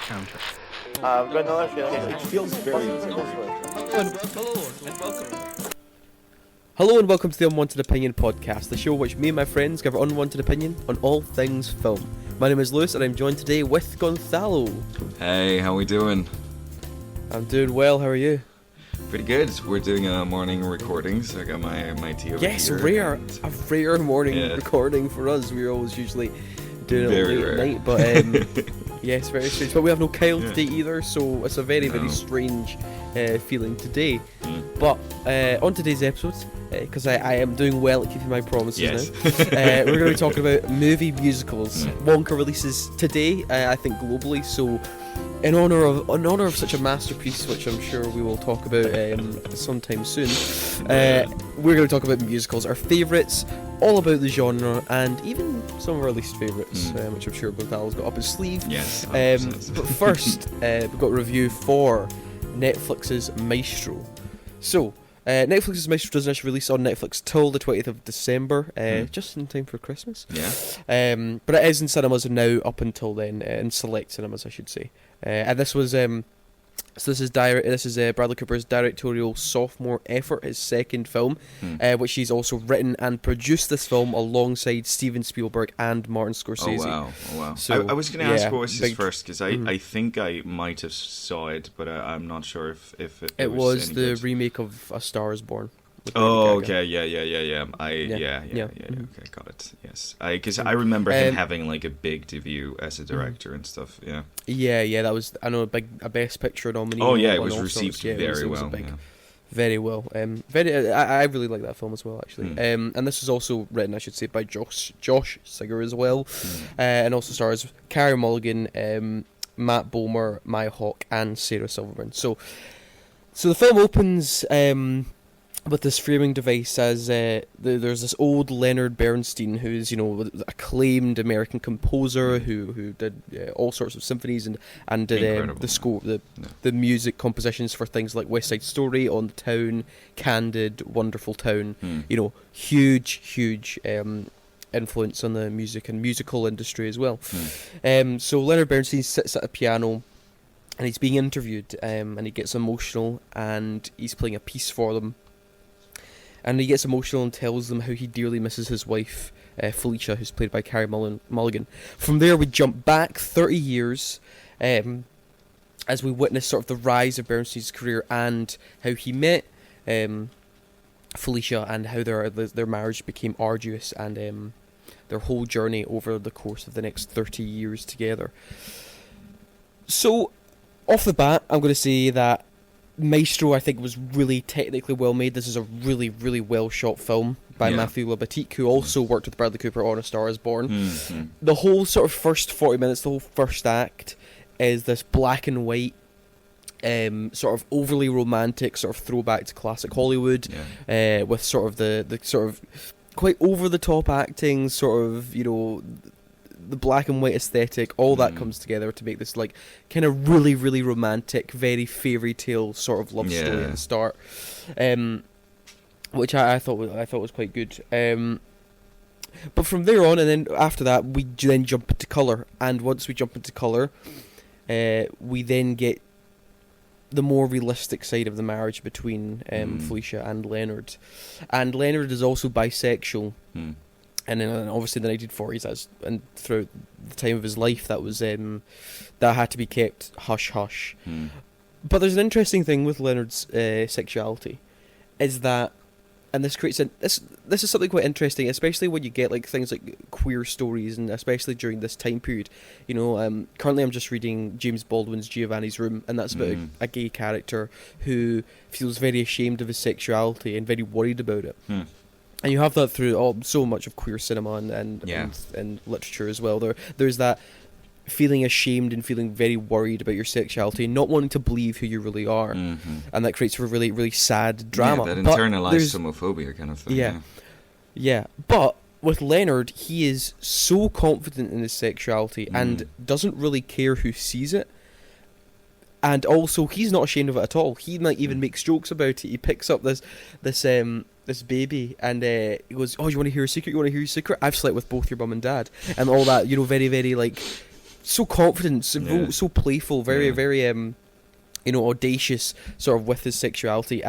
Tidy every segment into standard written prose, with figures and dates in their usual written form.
counter. I've got another feeling. It feels very Hello and welcome to the Unwanted Opinion podcast, the show which me and my friends give our unwanted opinion on all things film. My name is Lewis and I'm joined today with Gonzalo. Hey, how we doing? I'm doing well, how are you? Pretty good. We're doing a morning recording, so I got my tea over Yes, here. a rare morning recording for us. We're always usually doing it Very late rare. at night, but yes, very strange. But we have no Kyle today either, so it's a very, very strange feeling today. But on today's episode, because I am doing well at keeping my promises now, we're going to be talking about movie musicals. Wonka releases today, I think globally, so in honor of such a masterpiece, which I'm sure we will talk about sometime soon, we're going to talk about musicals, our favourites, all about the genre, and even some of our least favourites, which I'm sure Gonzalo's got up his sleeve. Yes. But first, we've got a review for Netflix's Maestro. So, Netflix's Maestro doesn't actually release on Netflix till the 20th of December, just in time for Christmas. Yeah. But it is in cinemas now up until then, in select cinemas, I should say. And this was this is Bradley Cooper's directorial sophomore effort, his second film, which he's also written and produced this film alongside Steven Spielberg and Martin Scorsese. Oh wow. So, I was going to ask what was his big- first, because I think I might have saw it, but I'm not sure if it was any the good. remake of A Star Is Born. with Oh, Lady Gaga. okay, yeah. Okay, got it. Yes, because I remember him having like a big debut as a director and stuff. Yeah. Yeah, that was a Best Picture nominee. Oh yeah, it and was all received sorts. Yeah, very it was well. very well. I really like that film as well, actually. And this is also written, I should say, by Josh Singer as well, and also stars Carey Mulligan, Matt Bomer, Maya Hawke, and Sarah Silverman. So the film opens with this framing device as there's this old Leonard Bernstein, who's acclaimed American composer who did all sorts of symphonies and did the score, the music compositions for things like West Side Story, On the Town, Candid, Wonderful Town. Huge influence on the music and musical industry as well. So Leonard Bernstein sits at a piano and he's being interviewed, and he gets emotional and he's playing a piece for them. And he gets emotional and tells them how he dearly misses his wife, Felicia, who's played by Carey Mulligan. From there, we jump back 30 years as we witness sort of the rise of Bernstein's career and how he met Felicia and how their marriage became arduous and their whole journey over the course of the next 30 years together. So, off the bat, I'm going to say that Maestro, I think, was really technically well made. This is a really, really well shot film by Matthew Libatique, who also worked with Bradley Cooper on A Star Is Born. The whole sort of first 40 minutes, the whole first act, is this black and white, sort of overly romantic, sort of throwback to classic Hollywood, with sort of the sort of quite over the top acting, sort of the black and white aesthetic, all that comes together to make this like kind of really, really romantic, very fairy tale sort of love story at the start, which I thought was quite good. But from there on, and then after that, we then jump into colour, and once we jump into colour, we then get the more realistic side of the marriage between Felicia and Leonard. And Leonard is also bisexual. And then obviously in the 1940s, and throughout the time of his life, that was that had to be kept hush hush. But there's an interesting thing with Leonard's sexuality, is that, and this creates this is something quite interesting, especially when you get like things like queer stories, and especially during this time period. Currently I'm just reading James Baldwin's Giovanni's Room, and that's about a gay character who feels very ashamed of his sexuality and very worried about it. And you have that through so much of queer cinema and literature as well. There's that feeling ashamed and feeling very worried about your sexuality and not wanting to believe who you really are. And that creates a really, really sad drama. Yeah, that internalized homophobia kind of thing. Yeah. But with Leonard, he is so confident in his sexuality and doesn't really care who sees it. And also, he's not ashamed of it at all. He might even makes jokes about it. He picks up this baby and he goes, "Oh, you want to hear a secret? You want to hear a secret? I've slept with both your mum and dad," and all that. Very, very like so confident, so, Yeah. so playful, very Yeah. very audacious, sort of with his sexuality,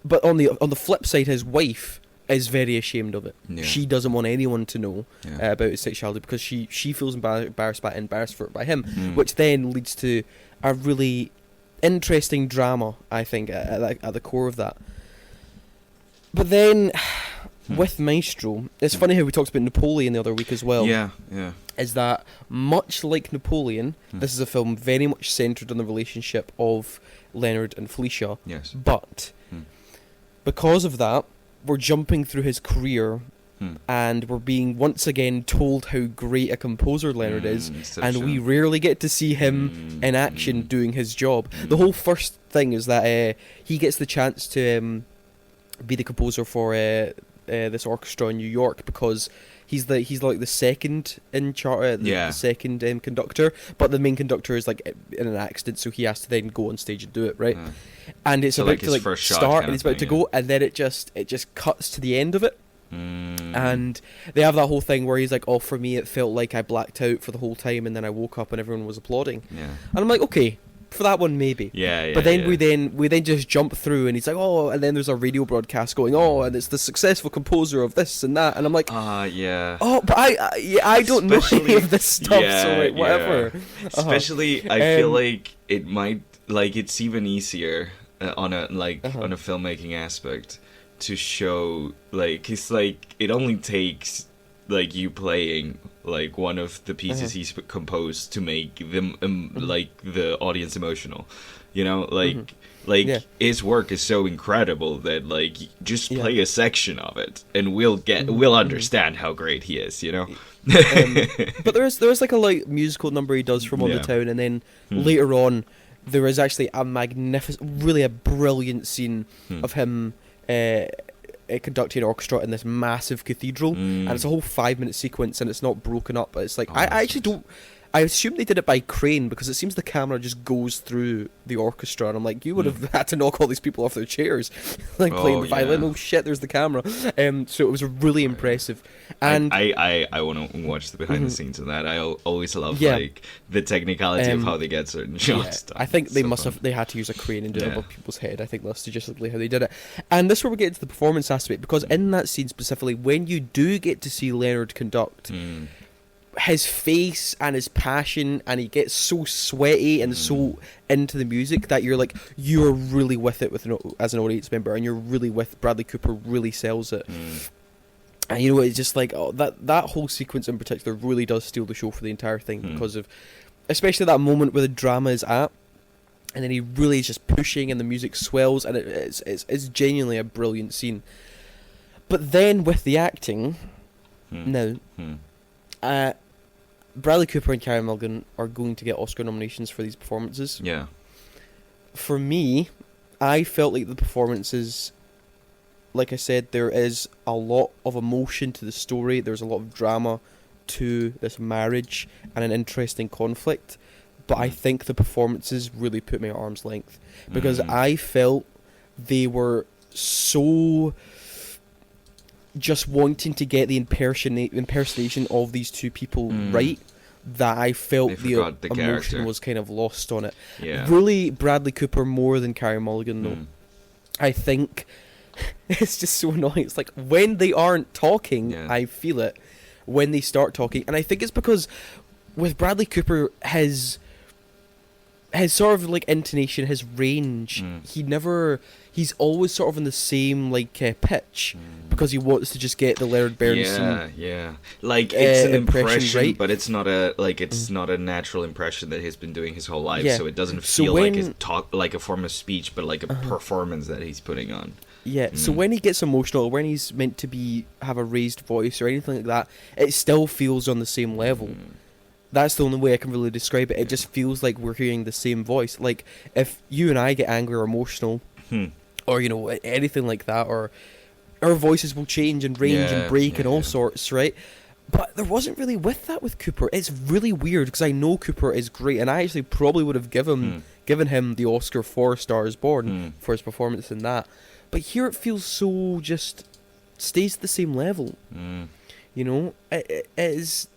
but on the flip side, his wife is very ashamed of it. Yeah. She doesn't want anyone to know Yeah. about his sexuality because she feels embarrassed for it by him, Mm. which then leads to a really interesting drama, I think, at the core of that. But then, with Maestro, it's funny how we talked about Napoleon the other week as well. Yeah. Is that much like Napoleon, this is a film very much centred on the relationship of Leonard and Felicia. Yes. But because of that, we're jumping through his career, and we're being once again told how great a composer Leonard is, and we rarely get to see him in action doing his job. The whole first thing is that he gets the chance to be the composer for this orchestra in New York because he's like the second in charge, the second conductor, but the main conductor is like in an accident, so he has to then go on stage and do it, right? And it's So, about like, to his like first shot start, kind and of it's about to thing, go, and then it just cuts to the end of it. And they have that whole thing where he's like, "Oh, for me, it felt like I blacked out for the whole time, and then I woke up and everyone was applauding." Yeah. And I'm like, okay, for that one maybe. Yeah. But then yeah. we then just jump through, and he's like, "Oh," and then there's a radio broadcast going, "Oh," and it's the successful composer of this and that, and I'm like, yeah. "Oh, but I don't know any of this stuff, so like, whatever." Yeah. Especially, I feel like it might, like, it's even easier on a filmmaking aspect to show, like, it's like it only takes like you playing like one of the pieces he's composed to make them like the audience emotional, you know, like his work is so incredible that like just play a section of it and we'll understand how great he is, you know. But there is like a like musical number he does from On the Town, and then later on there is actually a really a brilliant scene of him conducting an orchestra in this massive cathedral, and it's a whole 5-minute sequence, and it's not broken up. But it's like I actually don't. I assume they did it by crane because it seems the camera just goes through the orchestra, and I'm like, you would have had to knock all these people off their chairs, like playing the violin. Oh shit, there's the camera. So it was really impressive. And I want to watch the behind the scenes of that. I always love like the technicality of how they get certain shots done. I think they they had to use a crane and do it above people's head. I think that's logistically how they did it. And this is where we get into the performance aspect, because in that scene specifically, when you do get to see Leonard conduct, his face and his passion, and he gets so sweaty and so into the music that you're like, you're really with it as an audience member, and you're really with Bradley Cooper. Really sells it. And you know, it's just like that whole sequence in particular really does steal the show for the entire thing, because of especially that moment where the drama is at, and then he really is just pushing and the music swells, and it's genuinely a brilliant scene. But then with the acting, now Bradley Cooper and Carey Mulligan are going to get Oscar nominations for these performances. Yeah. For me, I felt like the performances, like I said, there is a lot of emotion to the story. There's a lot of drama to this marriage and an interesting conflict. But I think the performances really put me at arm's length, because I felt they were so just wanting to get the impersonation of these two people right, that I felt the emotion character was kind of lost on it. Yeah. Really, Bradley Cooper more than Carey Mulligan, though. I think it's just so annoying. It's like when they aren't talking, I feel it. When they start talking, and I think it's because with Bradley Cooper, his sort of like intonation, his range, he's always sort of in the same like pitch, because he wants to just get the Leonard Bernstein like it's an impression, right? but it's not a natural impression that he's been doing his whole life, so it doesn't feel when, like like a form of speech, but like a performance that he's putting on. So when he gets emotional, when he's meant to have a raised voice or anything like that, it still feels on the same level. That's the only way I can really describe it. It just feels like we're hearing the same voice. Like if you and I get angry or emotional, or you know, anything like that, or our voices will change and range and break and all sorts, right? But there wasn't really with that with Cooper. It's really weird, because I know Cooper is great, and I actually probably would have given him the Oscar for Star is Born for his performance in that. But here it feels so just stays at the same level. You know, it is.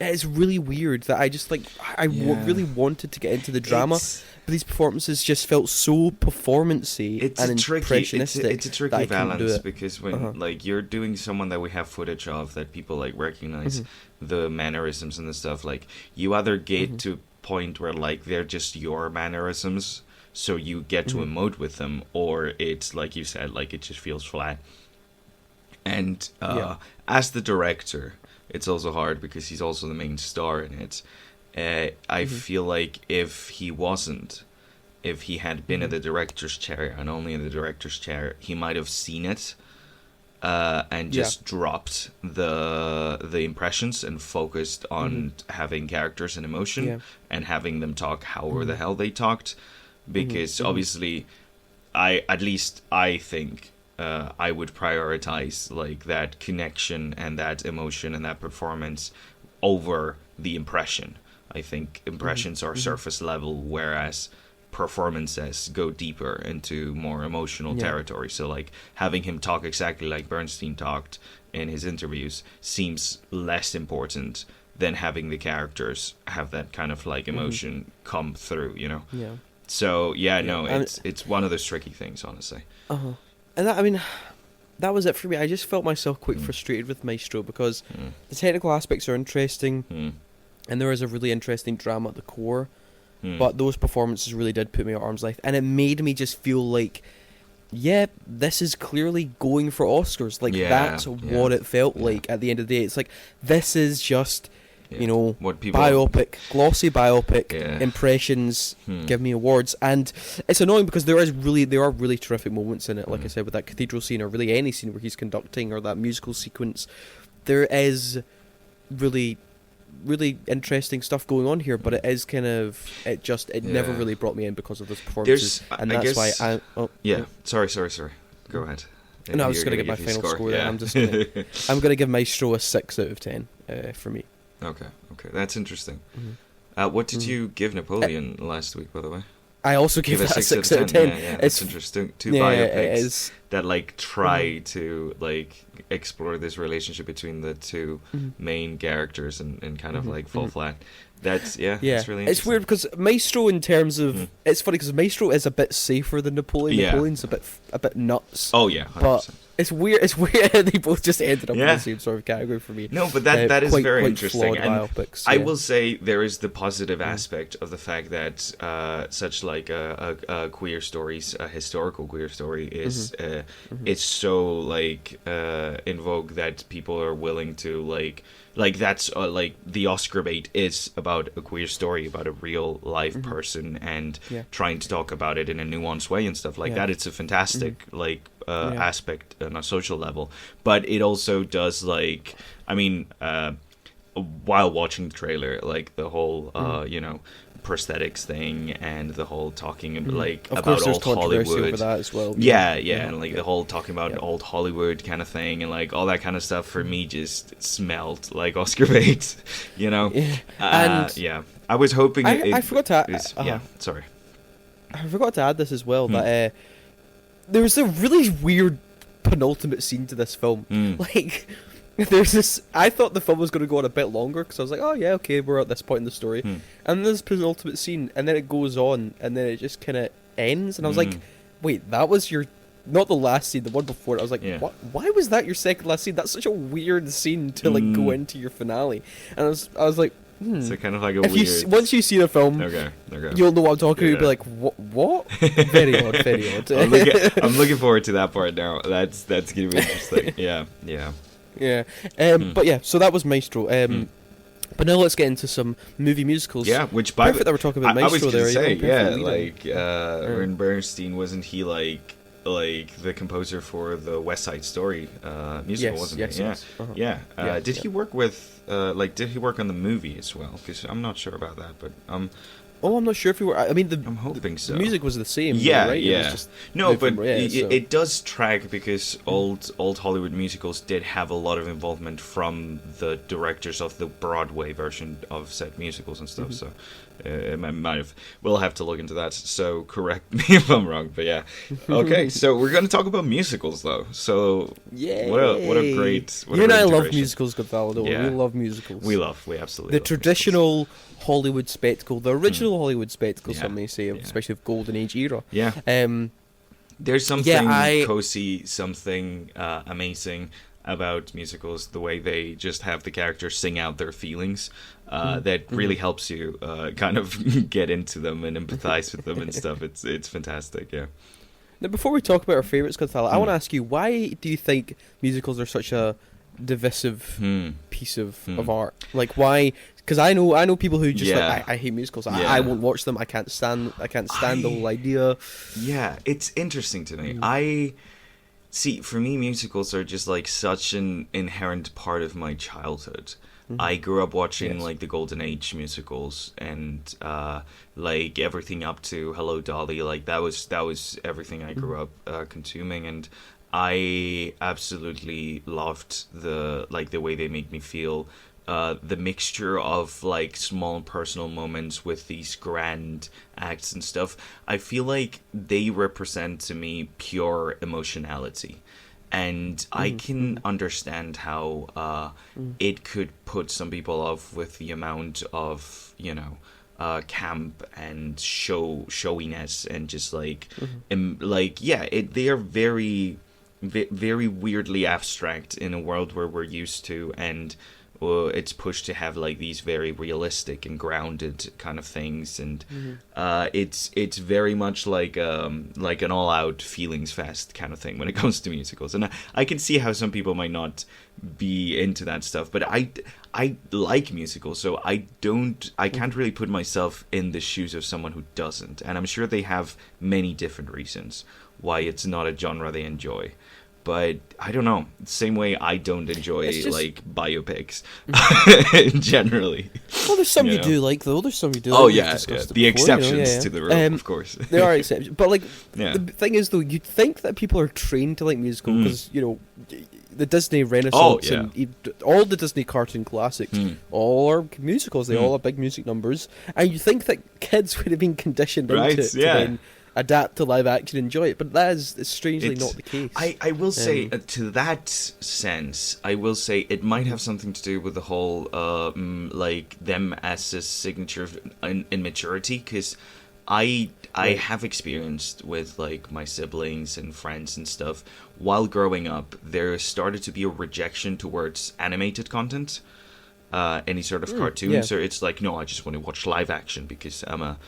It's really weird that I just like really wanted to get into the drama, but these performances just felt so performancey and impressionistic. It's a tricky balance because when like you're doing someone that we have footage of that people like recognize the mannerisms and the stuff, like you either get to a point where like they're just your mannerisms, so you get to emote with them, or it's like you said, like it just feels flat. And as the director, it's also hard because he's also the main star in it. I feel like if he had been in the director's chair and only in the director's chair, he might have seen it and just dropped the impressions and focused on having characters and emotion and having them talk however the hell they talked. Because obviously, I think I would prioritize like that connection and that emotion and that performance over the impression. I think impressions are surface level, whereas performances go deeper into more emotional territory. So like having him talk exactly like Bernstein talked in his interviews seems less important than having the characters have that kind of like emotion come through, you know? Yeah. So it's one of those tricky things, honestly. And that, I mean, that was it for me. I just felt myself quite frustrated with Maestro because the technical aspects are interesting, and there is a really interesting drama at the core. But those performances really did put me at arm's length, and it made me just feel like, this is clearly going for Oscars. Like that's what it felt like at the end of the day. It's like this is just. You know, biopic, glossy biopic impressions give me awards, and it's annoying because there are really terrific moments in it. Like I said, with that cathedral scene, or really any scene where he's conducting, or that musical sequence, there is really, really interesting stuff going on here. But it is kind of it never really brought me in because of those performances, that's why I. Sorry. Go ahead. No, I was going to give my final score. There. I'm going to give Maestro a 6 out of 10 for me. Okay, that's interesting. What did you give Napoleon last week, by the way? I also gave that a 6 out of 10. It's interesting. Two biopics that like try to like explore this relationship between the two main characters and kind of like fall flat. That's that's really interesting. It's weird because Maestro, in terms of it's funny because Maestro is a bit safer than Napoleon. Napoleon's a bit nuts. Oh yeah, 100%. But it's weird. It's weird. They both just ended up in the same sort of category for me. No, but that is very interesting. And biopics, I will say there is the positive aspect of the fact that such like a queer stories, a historical queer story, is it's so like in vogue that people are willing to like that's like the Oscar bait is about a queer story, about a real life person, and trying to talk about it in a nuanced way and stuff like that. It's a fantastic aspect on a social level, but it also does like, I mean, while watching the trailer, like the whole prosthetics thing and the whole talking like about old Hollywood over that as well. And like the whole talking about old Hollywood kind of thing and like all that kind of stuff for me just smelled like Oscar bait, you know. And I was hoping I forgot to sorry, I forgot to add this as well that there was a really weird penultimate scene to this film. Like there's this. I thought the film was going to go on a bit longer because I was like, oh yeah, okay, we're at this point in the story, and there's penultimate scene, and then it goes on, and then it just kind of ends, and I was like, wait, that was your not the last scene, the one before it. I was like, what? Why was that your second last scene? That's such a weird scene to like go into your finale, and I was like. So kind of like a weird. Once you see the film, you'll know what I'm talking about. You'll be like, what? Very odd, very odd. I'm looking forward to that part now. That's gonna be interesting. Yeah. But yeah, so that was Maestro. But now let's get into some movie musicals. Yeah, which by perfect that we're talking about Maestro. I was gonna say, like Aaron Bernstein, wasn't he like the composer for the West Side Story musical, wasn't he? Yes. Did he work with did he work on the movie as well? Because I'm not sure about that, but I'm not sure if he were. I mean, I'm hoping so. The music was the same. Right? It was just it does track because old Hollywood musicals did have a lot of involvement from the directors of the Broadway version of said musicals and stuff. So we'll have to look into that. So correct me if I'm wrong, but yeah. Okay, so we're going to talk about musicals though. So what a great. You and I love musicals, Gonzalo. Yeah. We love musicals. We absolutely the love traditional Hollywood spectacle, the original Hollywood spectacle, Yeah, some may say, yeah. especially of Golden Age era. musicals. Yeah. There's something cozy, something amazing about musicals, the way they just have the characters sing out their feelings, that really helps you kind of get into them and empathize with them and stuff. It's fantastic, yeah. Now, before we talk about our favourites, Gonzalo, I want to ask you, why do you think musicals are such a divisive piece of art? Like, why? Because I know people who just like, I hate musicals. I won't watch them. I can't stand the whole idea. Yeah, it's interesting to me. I see. For me, musicals are just like such an inherent part of my childhood. I grew up watching like the Golden Age musicals and like everything up to Hello Dolly. Like that was everything I grew up consuming, and I absolutely loved the way they make me feel. The mixture of like small personal moments with these grand acts and stuff. I feel like they represent to me pure emotionality. And I can understand how it could put some people off with the amount of, camp and showiness and just like, they are very, very weirdly abstract in a world where we're used to, and it's pushed to have like these very realistic and grounded kind of things, and it's very much like an all-out feelings fest kind of thing when it comes to musicals. And I can see how some people might not be into that stuff, but I like musicals, so I can't really put myself in the shoes of someone who doesn't, and I'm sure they have many different reasons why it's not a genre they enjoy. But I don't know. Same way I don't enjoy like biopics generally. Well, there's some you do like though. There's some you do. Oh like. yeah. The exceptions to the rule, of course. There are exceptions, but like the thing is though, you'd think that people are trained to like musical because the Disney Renaissance and all the Disney cartoon classics, all are musicals. They all are big music numbers, and you think that kids would have been conditioned into it to then adapt to live action and enjoy it, but that is strangely not the case. I will say, to that sense, I will say it might have something to do with the whole, like, them as a signature of immaturity, because I have experienced with, like, my siblings and friends and stuff, while growing up, there started to be a rejection towards animated content. Any sort of cartoon, so it's like, no, I just want to watch live action because I'm a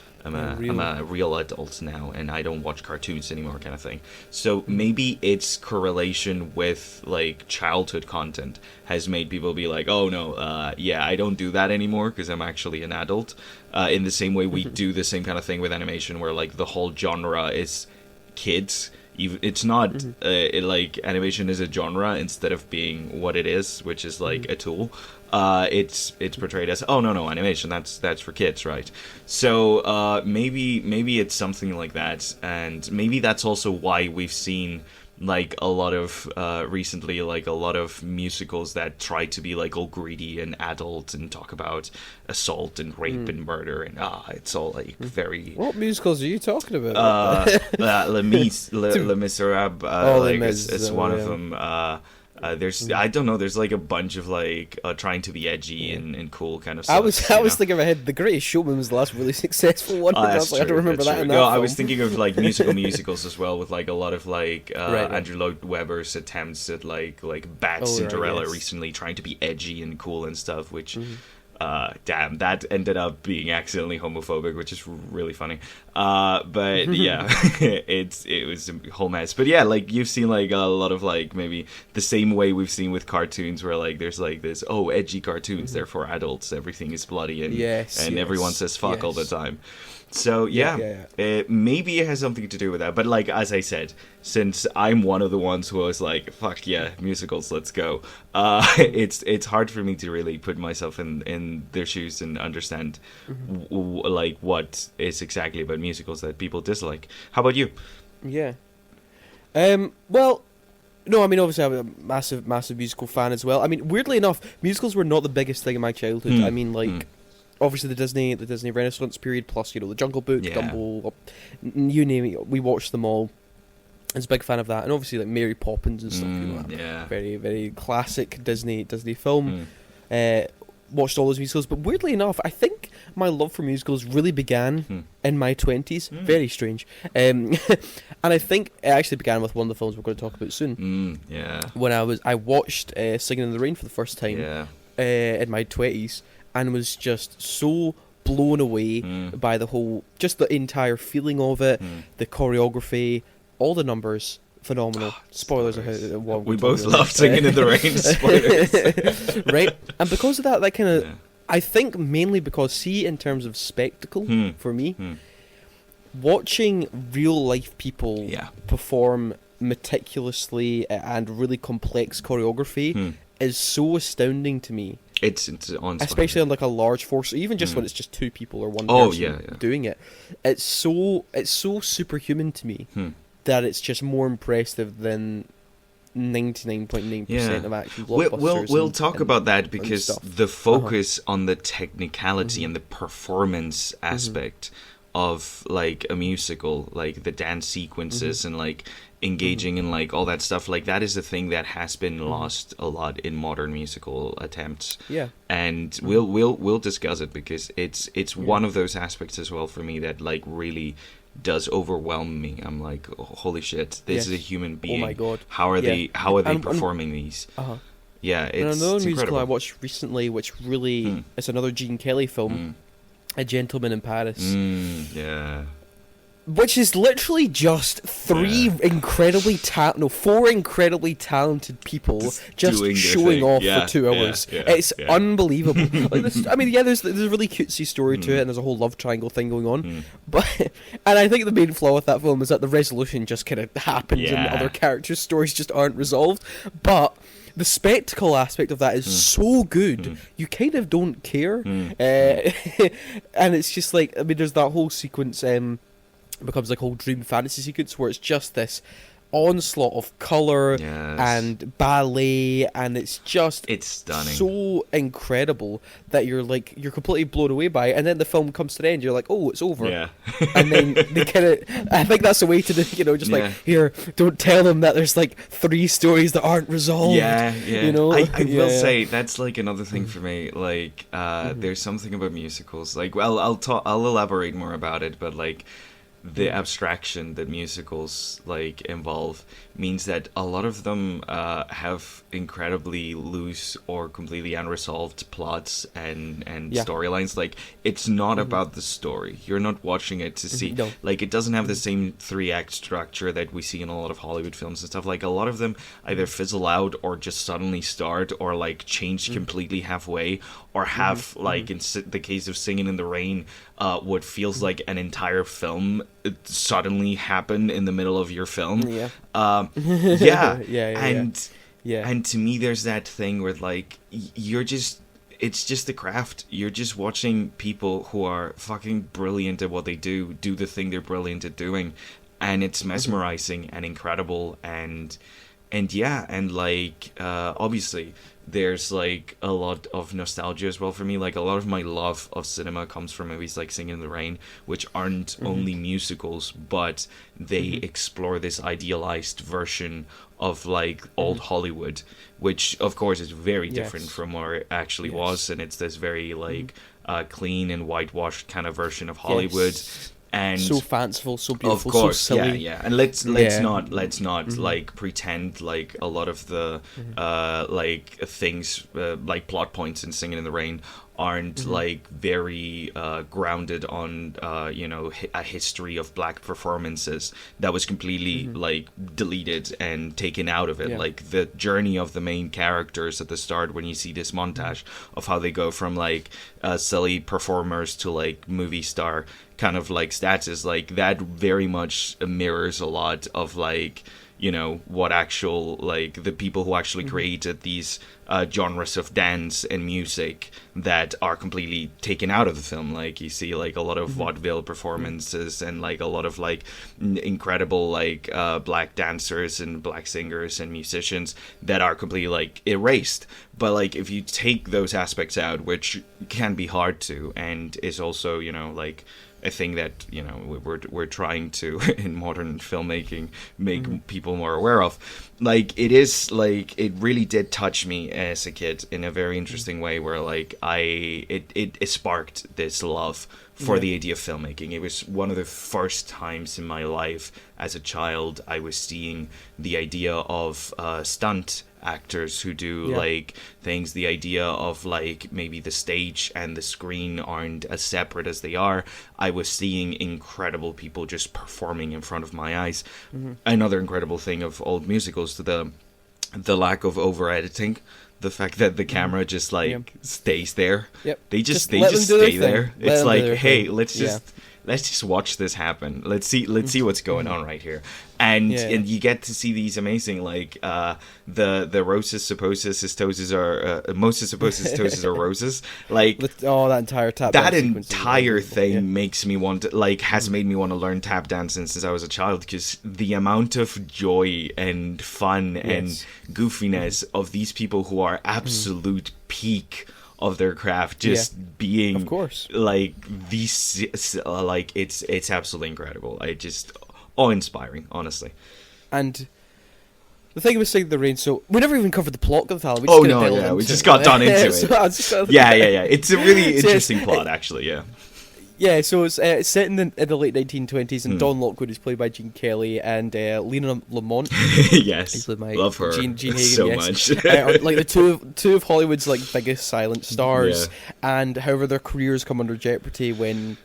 real adult now and I don't watch cartoons anymore, kind of thing. So maybe its correlation with like childhood content has made people be like, oh no, I don't do that anymore because I'm actually an adult. In the same way we do the same kind of thing with animation, where like the whole genre is kids. It's not like animation is a genre instead of being what it is, which is like a tool. It's portrayed as, oh no, animation, that's for kids, right? So maybe it's something like that, and maybe that's also why we've seen like a lot of recently, like a lot of musicals that try to be like all greedy and adult and talk about assault and rape and murder, and it's all like very. What musicals are you talking about? Les Miserables, Les Mis, it's one of them. There's I don't know. There's like a bunch of like trying to be edgy and cool kind of stuff. I was thinking ahead. The Greatest Showman was the last really successful one. I don't remember that. No, I was thinking of like musicals as well, with like a lot of like Andrew Lloyd Webber's attempts at like Bad Cinderella recently, trying to be edgy and cool and stuff, which. Damn, that ended up being accidentally homophobic, which is really funny. But yeah, it was a whole mess. But yeah, like you've seen like a lot of like maybe the same way we've seen with cartoons, where like there's like this edgy cartoons, therefore adults, everything is bloody and everyone says fuck all the time. So maybe it has something to do with that. But like as I said, since I'm one of the ones who was like, fuck yeah, musicals, let's go. It's hard for me to really put myself in their shoes and understand like what is exactly about musicals that people dislike. How about you? Yeah. Well, no, I mean obviously I'm a massive musical fan as well. I mean, weirdly enough, musicals were not the biggest thing in my childhood. I mean like. Obviously, the Disney Renaissance period, plus the Jungle Book, Dumbo, you name it, we watched them all. I was a big fan of that, and obviously like Mary Poppins and stuff like that. Yeah. Very very classic Disney film. watched all those musicals. But weirdly enough, I think my love for musicals really began in my 20s. Very strange. And I think it actually began with one of the films we're going to talk about soon. When I watched Singing in the Rain for the first time in my 20s, and was just so blown away by just the entire feeling of it, the choreography, all the numbers. Phenomenal. Spoilers of how we both love Singing in the Rain. Spoilers, right? And because of that kind of, I think mainly because, in terms of spectacle for me, watching real life people perform meticulously and really complex choreography is so astounding to me. It's awe-inspiring. Especially on like a large force, even just when it's just two people or one person doing it. It's so superhuman to me. That it's just more impressive than 99.9% of action blockbusters. We'll talk about that, because the focus on the technicality and the performance aspect of like a musical, like the dance sequences and like engaging in like all that stuff, like that is a thing that has been lost a lot in modern musical attempts. And we'll discuss it, because it's one of those aspects as well for me that like really does overwhelm me. I'm like, oh, holy shit, this is a human being. Oh my god. How are they performing these? Yeah, it's and another musical incredible. I watched recently, which really it's another Gene Kelly film, A Gentleman in Paris. Which is literally just four incredibly talented people just showing off for 2 hours. It's unbelievable. Like this, I mean, there's a really cutesy story to it, and there's a whole love triangle thing going on. But and I think the main flaw with that film is that the resolution just kind of happens, and other characters' stories just aren't resolved. But the spectacle aspect of that is so good, you kind of don't care. And it's just like, I mean, there's that whole sequence. Becomes like a whole dream fantasy sequence where it's just this onslaught of colour and ballet, and it's stunning, so incredible that you're completely blown away by it. And then the film comes to the end, you're like, oh, it's over. And then they kind of, I think that's a way to do, like, here, don't tell them that there's like 3 stories that aren't resolved. You know, I will say that's like another thing for me. Like, there's something about musicals. Like, well, I'll elaborate more about it, but like, the abstraction that musicals like involve means that a lot of them have incredibly loose or completely unresolved plots and storylines. Like, it's not about the story. You're not watching it to see like, it doesn't have the same 3-act structure that we see in a lot of Hollywood films and stuff. Like, a lot of them either fizzle out or just suddenly start, or like change completely halfway, or have like in the case of Singing in the Rain, what feels like an entire film suddenly happen in the middle of your film. And to me, there's that thing where like it's just the craft. You're just watching people who are fucking brilliant at what they do the thing they're brilliant at doing, and it's mesmerizing and incredible, and like obviously there's like a lot of nostalgia as well for me. Like, a lot of my love of cinema comes from movies like Singing in the Rain, which aren't only musicals, but they explore this idealized version of like old Hollywood, which of course is very different from what it actually was, and it's this very like clean and whitewashed kind of version of Hollywood. And so fanciful, so beautiful, of course, so silly. And let's not like pretend like a lot of the like things like plot points in Singing in the Rain aren't like very grounded on a history of black performances that was completely like deleted and taken out of it. Like, the journey of the main characters at the start, when you see this montage of how they go from like silly performers to like movie star kind of like status, like that very much mirrors a lot of like, you know, what actual like the people who actually created these genres of dance and music that are completely taken out of the film. Like, you see like a lot of vaudeville performances and like a lot of like incredible like black dancers and black singers and musicians that are completely like erased. But like, if you take those aspects out, which can be hard to, and is also, you know, like a thing that, you know, we're trying to in modern filmmaking make people more aware of. Like, it is like, it really did touch me as a kid in a very interesting way, where like it sparked this love for the idea of filmmaking. It was one of the first times in my life as a child I was seeing the idea of stunt actors who do like things, the idea of like maybe the stage and the screen aren't as separate as they are. I was seeing incredible people just performing in front of my eyes. Another incredible thing of old musicals, the lack of over editing, the fact that the camera just like stays there. They just stay there. It's like, hey, let's just watch this happen. Let's see what's going on right here. And you get to see these amazing, like the roses supposes histoses are moses supposes histoses are roses. Like that entire tap that dance entire thing makes me want to, like, has made me want to learn tap dancing since I was a child, because the amount of joy and fun and goofiness of these people who are absolute peak of their craft, just being, of course, like these, like it's absolutely incredible. I just awe-inspiring, honestly. And the thing about Sing the Rain, so we never even covered the plot of the we just got done into it. It's a really interesting plot, actually. So it's set in the late 1920s, and Don Lockwood is played by Gene Kelly, and Lena Lamont. Yes, love her Gene Hagen, so much. Are, like, the two of Hollywood's like biggest silent stars, and however their careers come under jeopardy when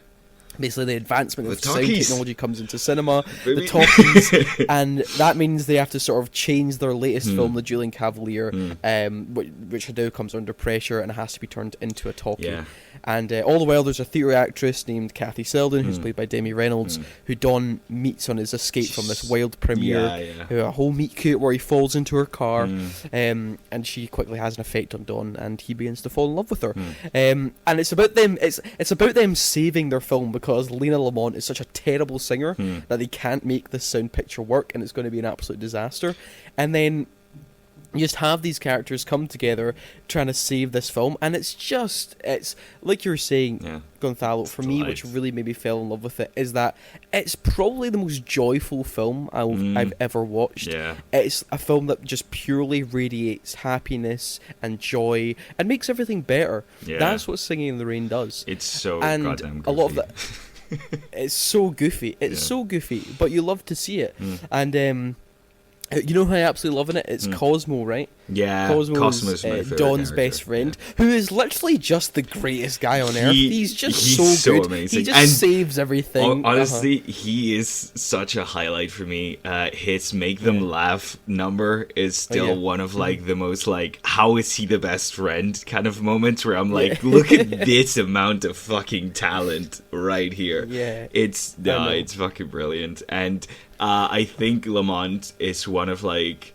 basically the advancement of sound technology comes into cinema, the talkies, and that means they have to sort of change their latest film, The Dueling Cavalier, which now comes under pressure and has to be turned into a talkie. And all the while, there's a theatre actress named Kathy Selden, who's played by Demi Reynolds, who Don meets on his escape from this wild premiere, who a whole meet cute where he falls into her car, and she quickly has an effect on Don, and he begins to fall in love with her. And it's about them. It's about them saving their film, because Lena Lamont is such a terrible singer that they can't make this sound picture work, and it's going to be an absolute disaster. And then you just have these characters come together trying to save this film, and it's like you were saying, Gonzalo, for me, which really made me fall in love with it, is that it's probably the most joyful film I've ever watched. It's a film that just purely radiates happiness and joy and makes everything better. That's what Singing in the Rain does. It's so and goddamn goofy. A lot of that, it's so goofy. It's so goofy, but you love to see it. And you know who I absolutely love in it? It's Cosmo, right? Yeah, Cosmo's my favorite Don's character. best friend, who is literally just the greatest guy on earth. He's just so good. Amazing. He just saves everything. Honestly, he is such a highlight for me. His make them laugh number is still one of like the most like, how is he the best friend kind of moments, where I'm like, look at this amount of fucking talent right here. It's fucking brilliant. And I think Lamont is one of like,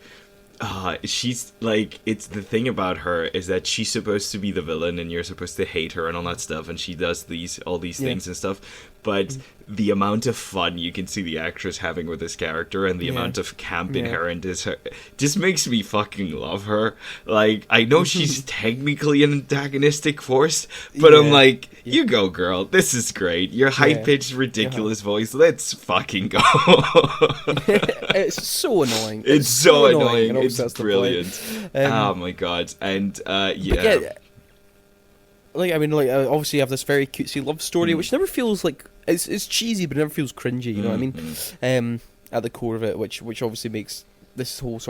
she's like, it's the thing about her is that she's supposed to be the villain and you're supposed to hate her and all that stuff, and she does all these things and stuff, but the amount of fun you can see the actress having with this character and the amount of camp inherent is her just makes me fucking love her. Like, I know she's technically an antagonistic force, but I'm like, you go, girl, this is great, your high-pitched ridiculous voice, let's fucking go. It's so annoying. It's so annoying. It's brilliant. Oh my god. And obviously you have this very cutesy love story, which never feels like it's cheesy, but it never feels cringy. You know what I mean? At the core of it, which obviously makes this whole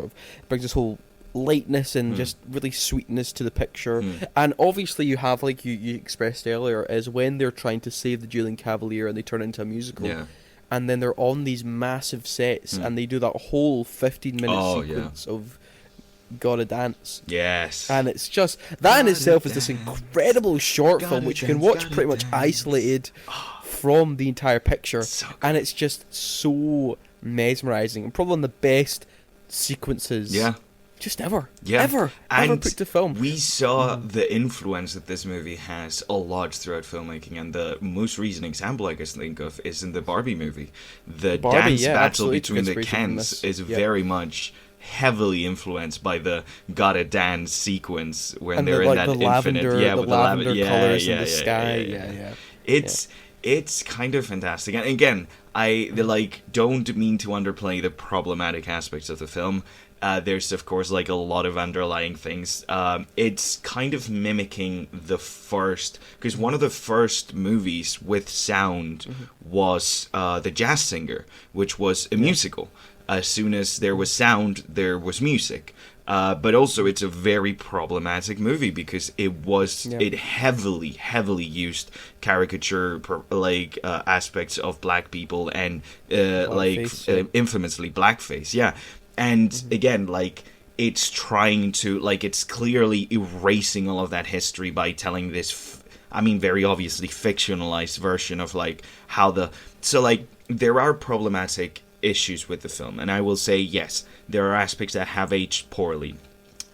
brings this whole lightness and just really sweetness to the picture. And obviously you have, like you expressed earlier, is when they're trying to save the Dueling Cavalier and they turn it into a musical. And then they're on these massive sets and they do that whole 15-minute sequence of Gotta Dance. Yes. And it's just, that in itself is this incredible short film which you can watch pretty much isolated from the entire picture. And it's just so mesmerising and probably one of the best sequences just ever put to film. We saw the influence that this movie has a lot throughout filmmaking, and the most recent example I guess think of is in the Barbie movie. The dance battle between the Kens is very much heavily influenced by the Gotta Dance sequence when and they're in that infinite with the lavender colours in the sky. It's kind of fantastic. And again, I don't mean to underplay the problematic aspects of the film. There's, of course, like a lot of underlying things. It's kind of mimicking the first, because one of the first movies with sound was The Jazz Singer, which was a musical. As soon as there was sound, there was music. But also, it's a very problematic movie because it heavily used caricature aspects of black people and infamously blackface. Yeah, and again, like, it's trying to, like, it's clearly erasing all of that history by telling this. Very obviously fictionalized version of like how there are problematic issues with the film, and I will say yes, there are aspects that have aged poorly.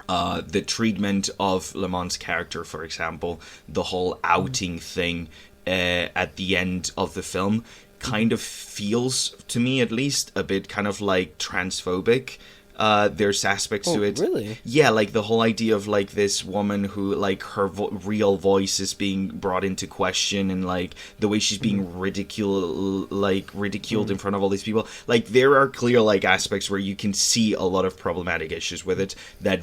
The treatment of Lamont's character, for example, the whole outing thing at the end of the film kind of feels, to me at least, a bit kind of like transphobic. There's aspects to it. Really? Yeah, like the whole idea of like this woman who like her real voice is being brought into question, and like the way she's being ridiculed in front of all these people. Like there are clear like aspects where you can see a lot of problematic issues with it. I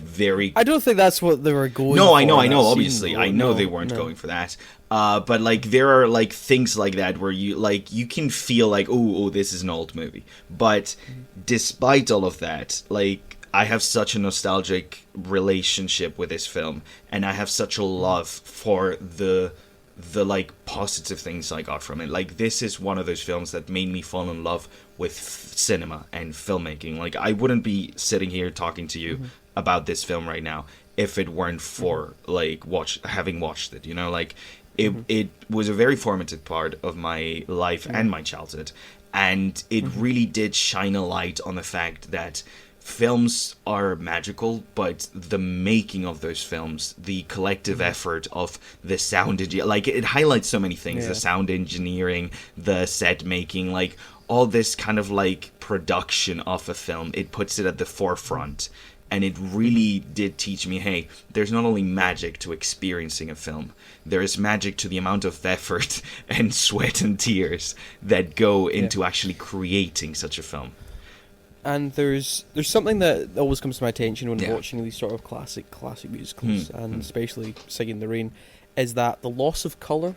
don't think that's what they were going. No, for I know. Obviously, I know they weren't going for that. But like there are like things like that where you can feel like oh this is an old movie. But despite all of that, like I have such a nostalgic relationship with this film, and I have such a love for the like positive things I got from it. Like this is one of those films that made me fall in love with cinema and filmmaking. Like I wouldn't be sitting here talking to you about this film right now if it weren't for like having watched it. You know, like. It was a very formative part of my life and my childhood, and it really did shine a light on the fact that films are magical, but the making of those films, the collective effort of the sound like it highlights so many things, the sound engineering, the set making, like all this kind of like production of a film, it puts it at the forefront. And it really did teach me, hey, there's not only magic to experiencing a film, there is magic to the amount of effort and sweat and tears that go into actually creating such a film. And there's something that always comes to my attention when watching these sort of classic musicals, and especially Singing in the Rain, is that the loss of colour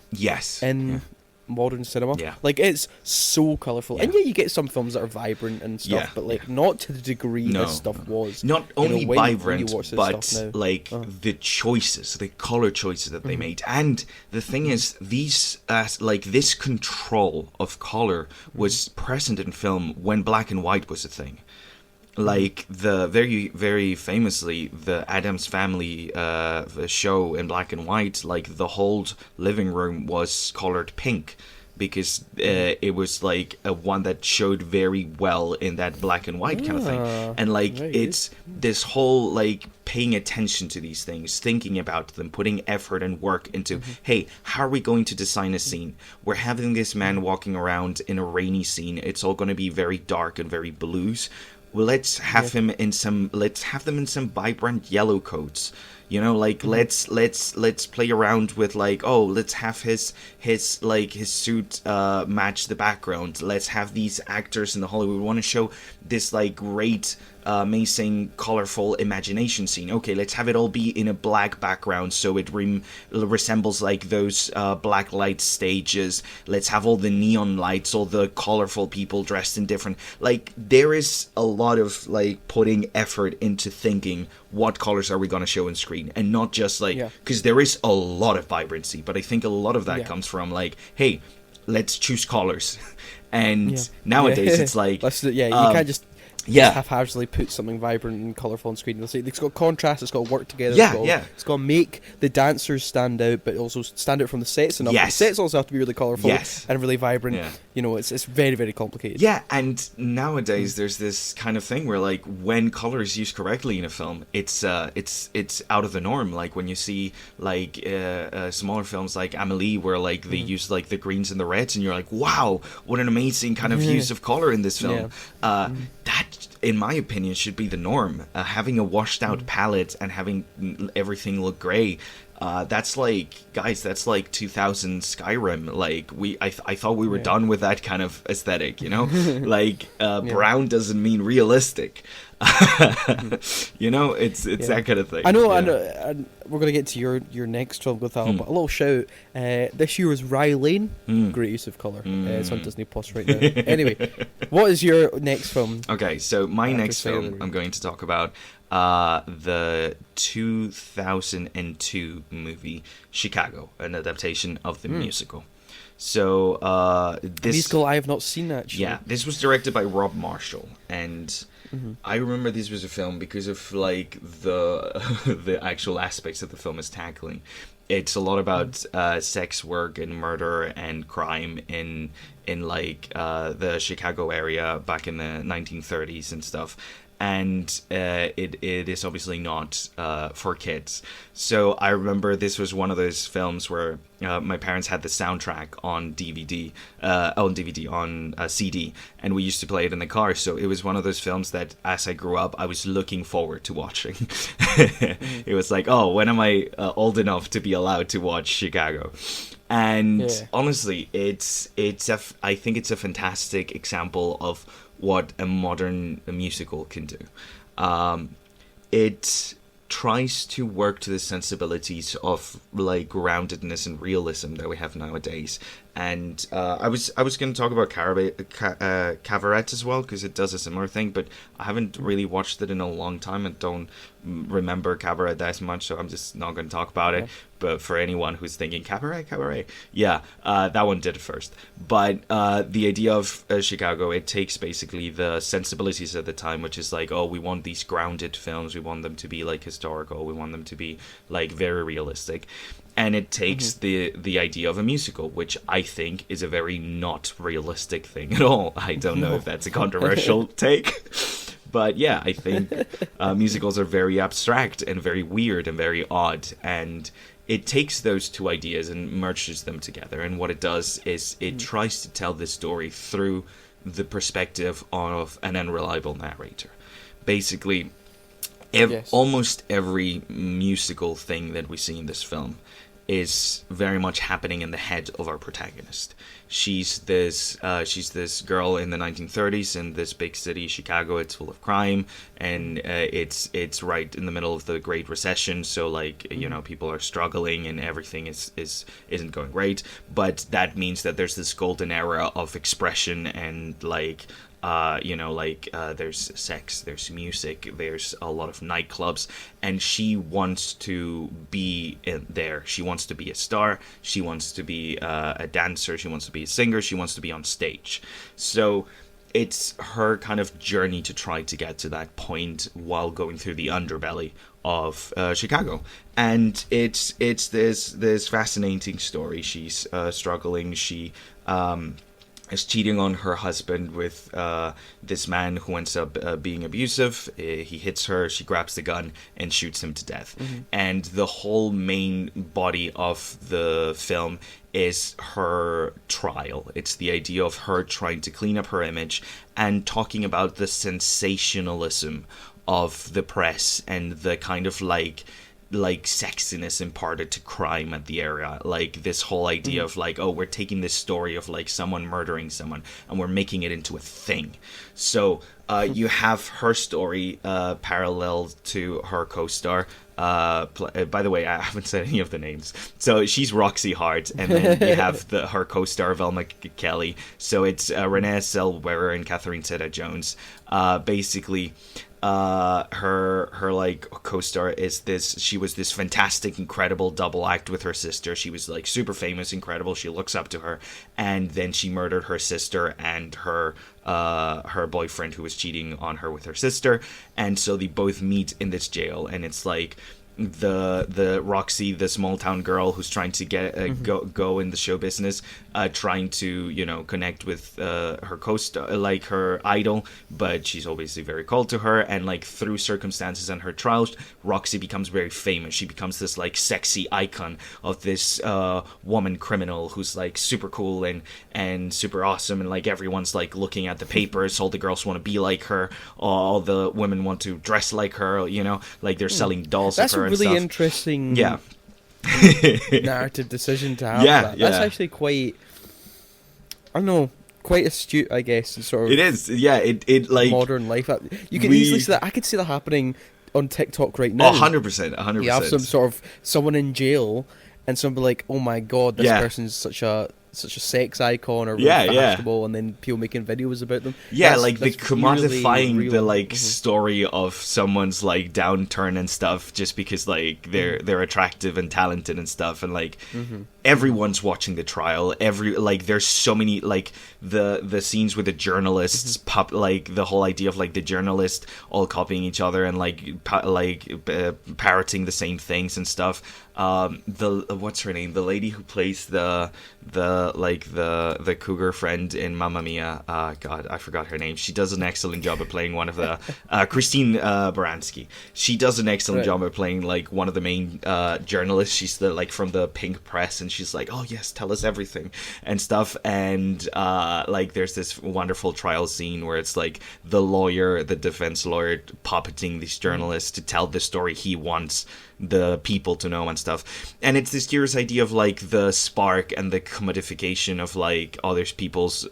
in modern cinema. Yeah. Like, it's so colourful. And you get some films that are vibrant and stuff, but like not to the degree this stuff was. Not only vibrant, but the choices, the colour choices that they made. And the thing is, these this control of colour was present in film when black and white was a thing. Like the very, very famously, the Addams Family show in black and white, like the whole living room was colored pink because it was like a one that showed very well in that black and white kind of thing. And like it's this whole like paying attention to these things, thinking about them, putting effort and work into, hey, how are we going to design a scene? We're having this man walking around in a rainy scene. It's all going to be very dark and very blues. Well, let's have them in some vibrant yellow coats. You know, like let's play around with like, oh, let's have his suit match the background. Let's have these actors in the Hollywood. We want to show this like great amazing colorful imagination scene. Okay, let's have it all be in a black background so it resembles like those black light stages. Let's have all the neon lights, all the colorful people dressed in different, like there is a lot of like putting effort into thinking what colors are we going to show on screen, and not just like, because there is a lot of vibrancy, but I think a lot of that comes from like, hey, let's choose colors. And nowadays it's like, you can't just haphazardly put something vibrant and colourful on screen. It's got contrast, it's got to work together, it's got to make the dancers stand out, but also stand out from the sets enough. The sets also have to be really colourful and really vibrant. You know, it's very, very complicated. Yeah, and nowadays there's this kind of thing where like when colour is used correctly in a film, it's out of the norm. Like when you see like smaller films like Amelie, where like they use like the greens and the reds, and you're like, wow, what an amazing kind of use of colour in this film. That, in my opinion, should be the norm. Having a washed out palette and having everything look grey That's like, guys, that's like 2000 Skyrim. Like I thought we were done with that kind of aesthetic, you know. Like brown doesn't mean realistic. You know, it's that kind of thing. I know, and we're gonna get to your next film with that, but a little shout. This year was Rye Lane. Great use of colour. It's on Disney Plus right now. Anyway, what is your next film? Okay, so my next film I'm going to talk about the 2002 movie Chicago, an adaptation of the musical. So this musical I have not seen actually. Yeah, this was directed by Rob Marshall, and I remember this was a film because of like the actual aspects that the film is tackling. It's a lot about sex work and murder and crime in like the Chicago area back in the 1930s and stuff. And it is obviously not for kids. So I remember this was one of those films where my parents had the soundtrack on on CD, and we used to play it in the car. So it was one of those films that, as I grew up, I was looking forward to watching. It was like, oh, when am I old enough to be allowed to watch Chicago? And honestly, I think it's a fantastic example of what a modern musical can do. It tries to work to the sensibilities of like groundedness and realism that we have nowadays. And I was going to talk about Cabaret as well, because it does a similar thing, but I haven't really watched it in a long time and don't remember Cabaret that much, so I'm just not going to talk about it. But for anyone who's thinking Cabaret, yeah, that one did it first. But the idea of Chicago, it takes basically the sensibilities at the time, which is like, oh, we want these grounded films, we want them to be like historical, we want them to be like very realistic. And it takes the idea of a musical, which I think is a very not realistic thing at all. I don't know if that's a controversial take. But yeah, I think musicals are very abstract and very weird and very odd. And it takes those two ideas and merges them together. And what it does is it tries to tell this story through the perspective of an unreliable narrator. Basically, almost every musical thing that we see in this film is very much happening in the head of our protagonist. She's this girl in the 1930s in this big city, Chicago. It's full of crime, and it's right in the middle of the Great Recession. So like, you know, people are struggling and everything isn't going great. But that means that there's this golden era of expression and like, there's sex, there's music, there's a lot of nightclubs, and she wants to be in there. She wants to be a star. She wants to be a dancer. She wants to be a singer. She wants to be on stage. So it's her kind of journey to try to get to that point while going through the underbelly of Chicago. And it's this fascinating story. She's struggling. She is cheating on her husband with this man who ends up being abusive. He hits her, she grabs the gun and shoots him to death. And the whole main body of the film is her trial. It's the idea of her trying to clean up her image and talking about the sensationalism of the press and the kind of like sexiness imparted to crime at the area. Like this whole idea of like, oh, we're taking this story of like someone murdering someone and we're making it into a thing. So you have her story parallel to her co-star. By the way, I haven't said any of the names. So she's Roxy Hart, and then you have her co-star Velma Kelly. So it's Renee Zellweger and Catherine Zeta-Jones. Basically, her like co-star is this. She was this fantastic, incredible double act with her sister. She was like super famous, incredible. She looks up to her, and then she murdered her sister and her boyfriend who was cheating on her with her sister. And so they both meet in this jail, and it's like the Roxy, the small town girl who's trying to get go in the show business, trying to, you know, connect with her co-star, like her idol, but she's obviously very cold to her. And like through circumstances and her trials, Roxy becomes very famous. She becomes this like sexy icon of this woman criminal who's like super cool and super awesome, and like everyone's like looking at the papers. All the girls want to be like her. All the women want to dress like her. You know, like they're selling dolls of her. Really interesting. Yeah. narrative decision to have Yeah, that. That's yeah. actually quite, I don't know, quite astute, I guess, in sort of It is, yeah. It like modern life. You can we- easily see that. I could see that happening on TikTok right now. 100%, 100%. You have some sort of someone in jail, and somebody like, oh my god, this Yeah. person's such a sex icon or really Yeah, yeah. fashionable, and then people making videos about them. Yeah, That's- like the that's commodifying really the real. like Mhm. story of someone's like downturn and stuff just because like they're attractive and talented and stuff, and like everyone's watching the trial. There's so many like the scenes with the journalists pop, like the whole idea of like the journalist all copying each other and like parroting the same things and stuff. The what's her name? The lady who plays the cougar friend in Mamma Mia. God, I forgot her name. She does an excellent job of playing one of the Christine Baranski. She does an excellent Right. job of playing like one of the main journalists. She's the like from the Pink Press, and she's like, oh yes, tell us everything and stuff. And like there's this wonderful trial scene where it's like the defense lawyer puppeting these journalists to tell the story he wants the people to know and stuff. And it's this curious idea of like the spark and the commodification of like other people's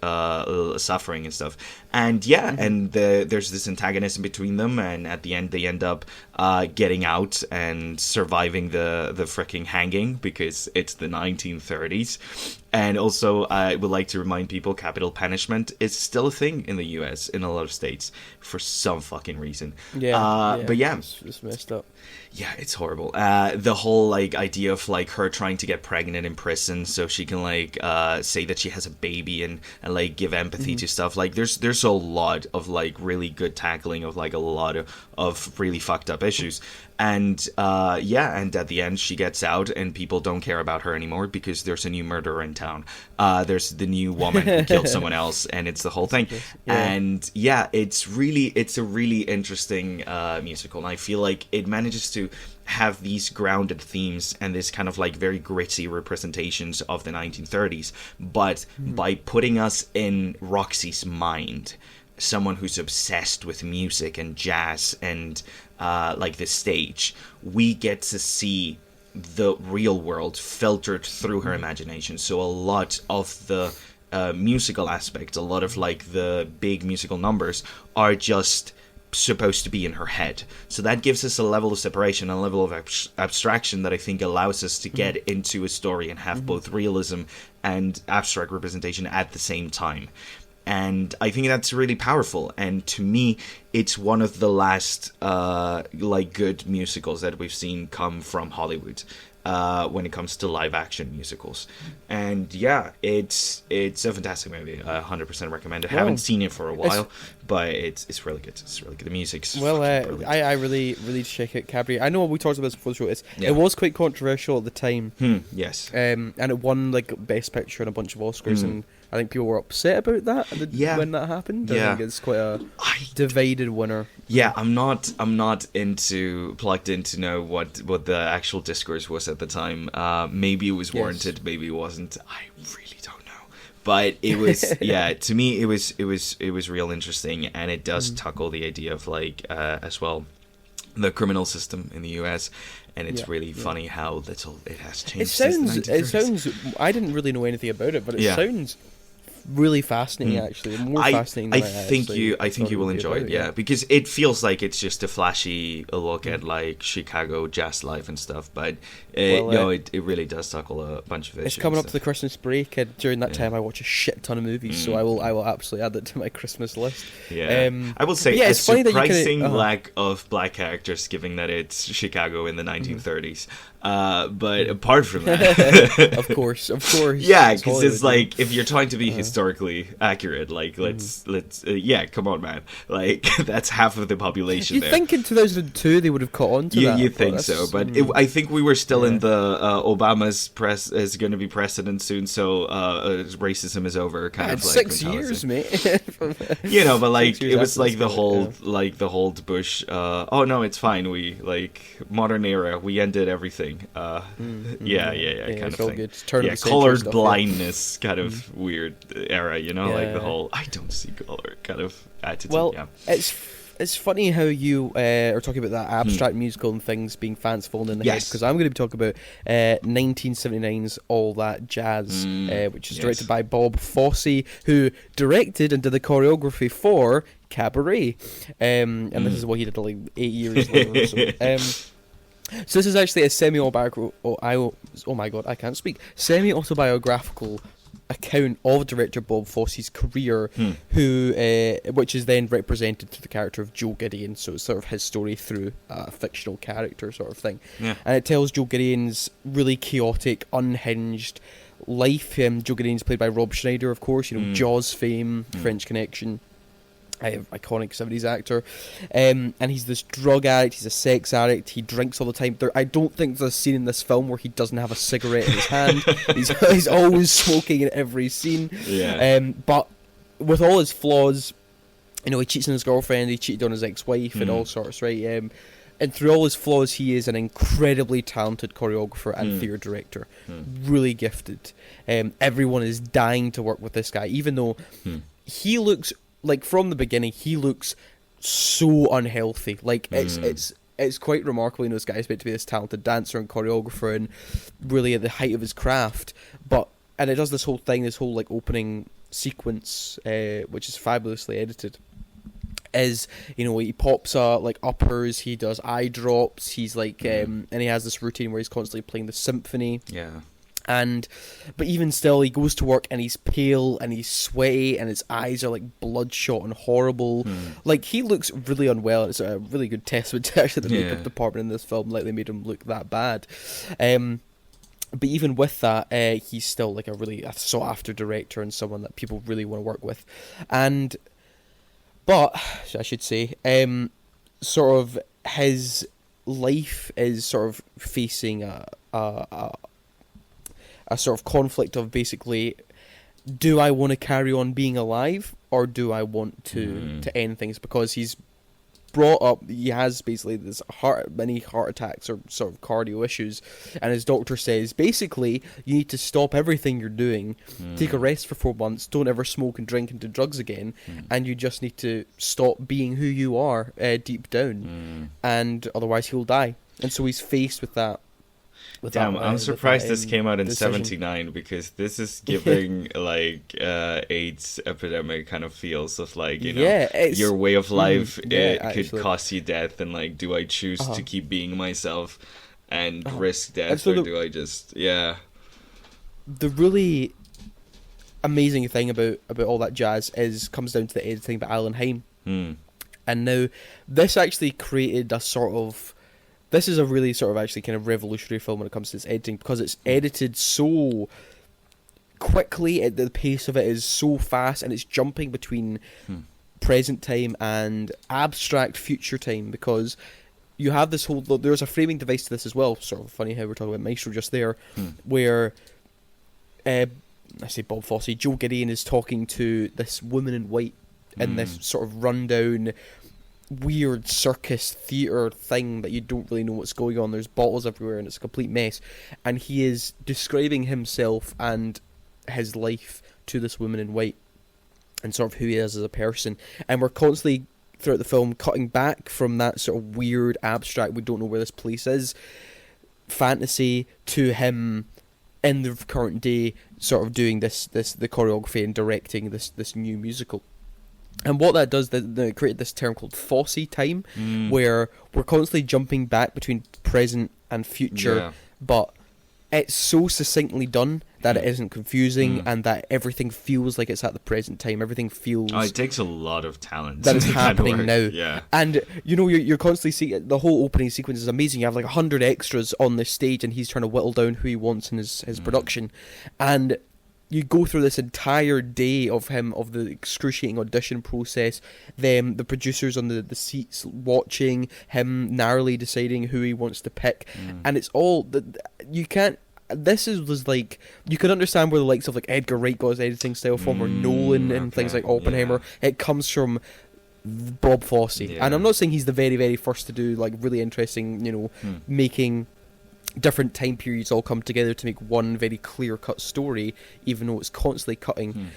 suffering and stuff. And yeah, and there's this antagonism between them, and at the end they end up getting out and surviving the freaking hanging because it's the 1930s. And also, I would like to remind people, capital punishment is still a thing in the US in a lot of states for some fucking reason. But yeah, it's messed up. yeah, it's horrible. The whole like idea of like her trying to get pregnant in prison so she can like say that she has a baby and like give empathy to stuff. Like there's a lot of like really good tackling of like a lot of really fucked up issues. And and at the end she gets out and people don't care about her anymore because there's a new murderer in town. There's the new woman who killed someone else, and it's the whole thing. Yeah. And yeah, it's a really interesting musical, and I feel like it manages to have these grounded themes and this kind of like very gritty representations of the 1930s, but by putting us in Roxy's mind, someone who's obsessed with music and jazz and like the stage, we get to see the real world filtered through her imagination. So a lot of the musical aspect, a lot of like the big musical numbers are just supposed to be in her head. So that gives us a level of separation, a level of abstraction that I think allows us to get into a story and have both realism and abstract representation at the same time. And I think that's really powerful. And to me, it's one of the last like good musicals that we've seen come from Hollywood when it comes to live action musicals. And yeah, it's a fantastic movie. I 100% recommend it. Wow. Haven't seen it for a while, but it's really good. It's really good. The music's Well, fucking brilliant. I really check out Cabri. I know we talked about this before the show. Yeah. It was quite controversial at the time, Yes. and it won like Best Picture and a bunch of Oscars, and I think people were upset about that when that happened. Yeah. I think it's quite a divided winner. Yeah, I'm not plugged in to know what the actual discourse was at the time. Maybe it was warranted, maybe it wasn't. I really don't know. But it was to me it was real interesting, and it does tackle the idea of like as well the criminal system in the US, and it's really funny how little it has changed. It sounds I didn't really know anything about it, but it sounds really fascinating, actually. More fascinating than I think you will enjoy it, yeah, because it feels like it's just a flashy look at like Chicago jazz life and stuff, but it really does tackle a bunch of issues. It's coming up to the Christmas break, and during that time I watch a shit ton of movies, so I will absolutely add that to my Christmas list. Yeah, I will say a it's funny that surprising lack of black characters, given that it's Chicago in the 1930s. But apart from that, of course, yeah, because it's like if you're trying to be historically accurate, like let's come on, man, like that's half of the population. You there. think in 2002 they would have caught on to that? You think so, but I think we were still in the Obama's press is going to be president soon, so racism is over. Kind of like 6 mentality. years, mate. But like it was after like this the point, whole like the whole Bush. Oh no, it's fine. We like modern era. We ended everything. Kind it's of all thing. good. Turn of the century colored stuff, blindness, kind of weird era. Like the Yeah. whole I don't see color kind of attitude. Well, yeah. It's funny how you are talking about that abstract musical and things being fanciful in the head, because I'm going to be talking about 1979's All That Jazz, which is directed by Bob Fosse, who directed and did the choreography for Cabaret, and this is what he did like 8 years later. So this is actually a semi-autobiographical. Oh my god, I can't speak. Semi-autobiographical account of director Bob Fosse's career, which is then represented through the character of Joe Gideon. So it's sort of his story through a fictional character sort of thing. And it tells Joe Gideon's really chaotic, unhinged life. Joe Gideon's played by Rob Schneider, of course, Jaws fame, French Connection. Iconic 70s actor, and he's this drug addict, he's a sex addict, he drinks all the time. I don't think there's a scene in this film where he doesn't have a cigarette in his hand. He's always smoking in every scene. But with all his flaws, he cheats on his girlfriend, he cheated on his ex-wife and all sorts, right? And through all his flaws, he is an incredibly talented choreographer and theatre director, really gifted. Everyone is dying to work with this guy, even though he looks like, from the beginning, he looks so unhealthy. Like, it's quite remarkable. This guy's meant to be this talented dancer and choreographer and really at the height of his craft. And it does this whole thing, this whole, like, opening sequence, which is fabulously edited. He pops like uppers, he does eye drops, he's like, and he has this routine where he's constantly playing the symphony. But even still, he goes to work and he's pale and he's sweaty and his eyes are like bloodshot and horrible. Like, he looks really unwell. It's a really good testament to actually the makeup department in this film. Like, they made him look that bad. But even with that, he's still like a really sought after director and someone that people really want to work with. But I should say, sort of his life is sort of facing a sort of conflict of basically, do I want to carry on being alive or do I want to end things? Because he's brought up, he has basically many heart attacks or sort of cardio issues, and his doctor says basically you need to stop everything you're doing, take a rest for 4 months, don't ever smoke and drink and do drugs again, and you just need to stop being who you are deep down, and otherwise he'll die. And so he's faced with that. Damn, I'm surprised this came out in '79, because this is giving like AIDS epidemic kind of feels of like, your way of life could cost you death, and like, do I choose to keep being myself and risk death, or do I just The really amazing thing about All That Jazz comes down to the editing by Alan Haim. And now this actually created a sort of, this is a really sort of actually kind of revolutionary film when it comes to its editing, because it's edited so quickly, the pace of it is so fast, and it's jumping between present time and abstract future time, because you have this whole, there's a framing device to this as well, sort of funny how we're talking about Maestro just there, where I say Bob Fosse, Joe Gideon is talking to this woman in white in this sort of rundown weird circus theatre thing that you don't really know what's going on. There's bottles everywhere and it's a complete mess, and he is describing himself and his life to this woman in white and sort of who he is as a person. And we're constantly throughout the film cutting back from that sort of weird abstract, we don't know where this place is, fantasy, to him in the current day sort of doing the choreography and directing this new musical. And what that does, they created this term called Fosse time, where we're constantly jumping back between present and future, but it's so succinctly done that it isn't confusing, and that everything feels like it's at the present time. Everything feels... it takes a lot of talent. That is happening now. Yeah. And, you're constantly seeing... The whole opening sequence is amazing. You have like 100 extras on this stage, and he's trying to whittle down who he wants in his production. And you go through this entire day of the excruciating audition process, them, the producers on the seats watching, him narrowly deciding who he wants to pick, and it's all, you can't, was like, you can understand where the likes of like Edgar Wright got his editing style from, or Nolan and things like Oppenheimer. It comes from Bob Fosse, and I'm not saying he's the very, very first to do like really interesting, making different time periods all come together to make one very clear-cut story, even though it's constantly cutting.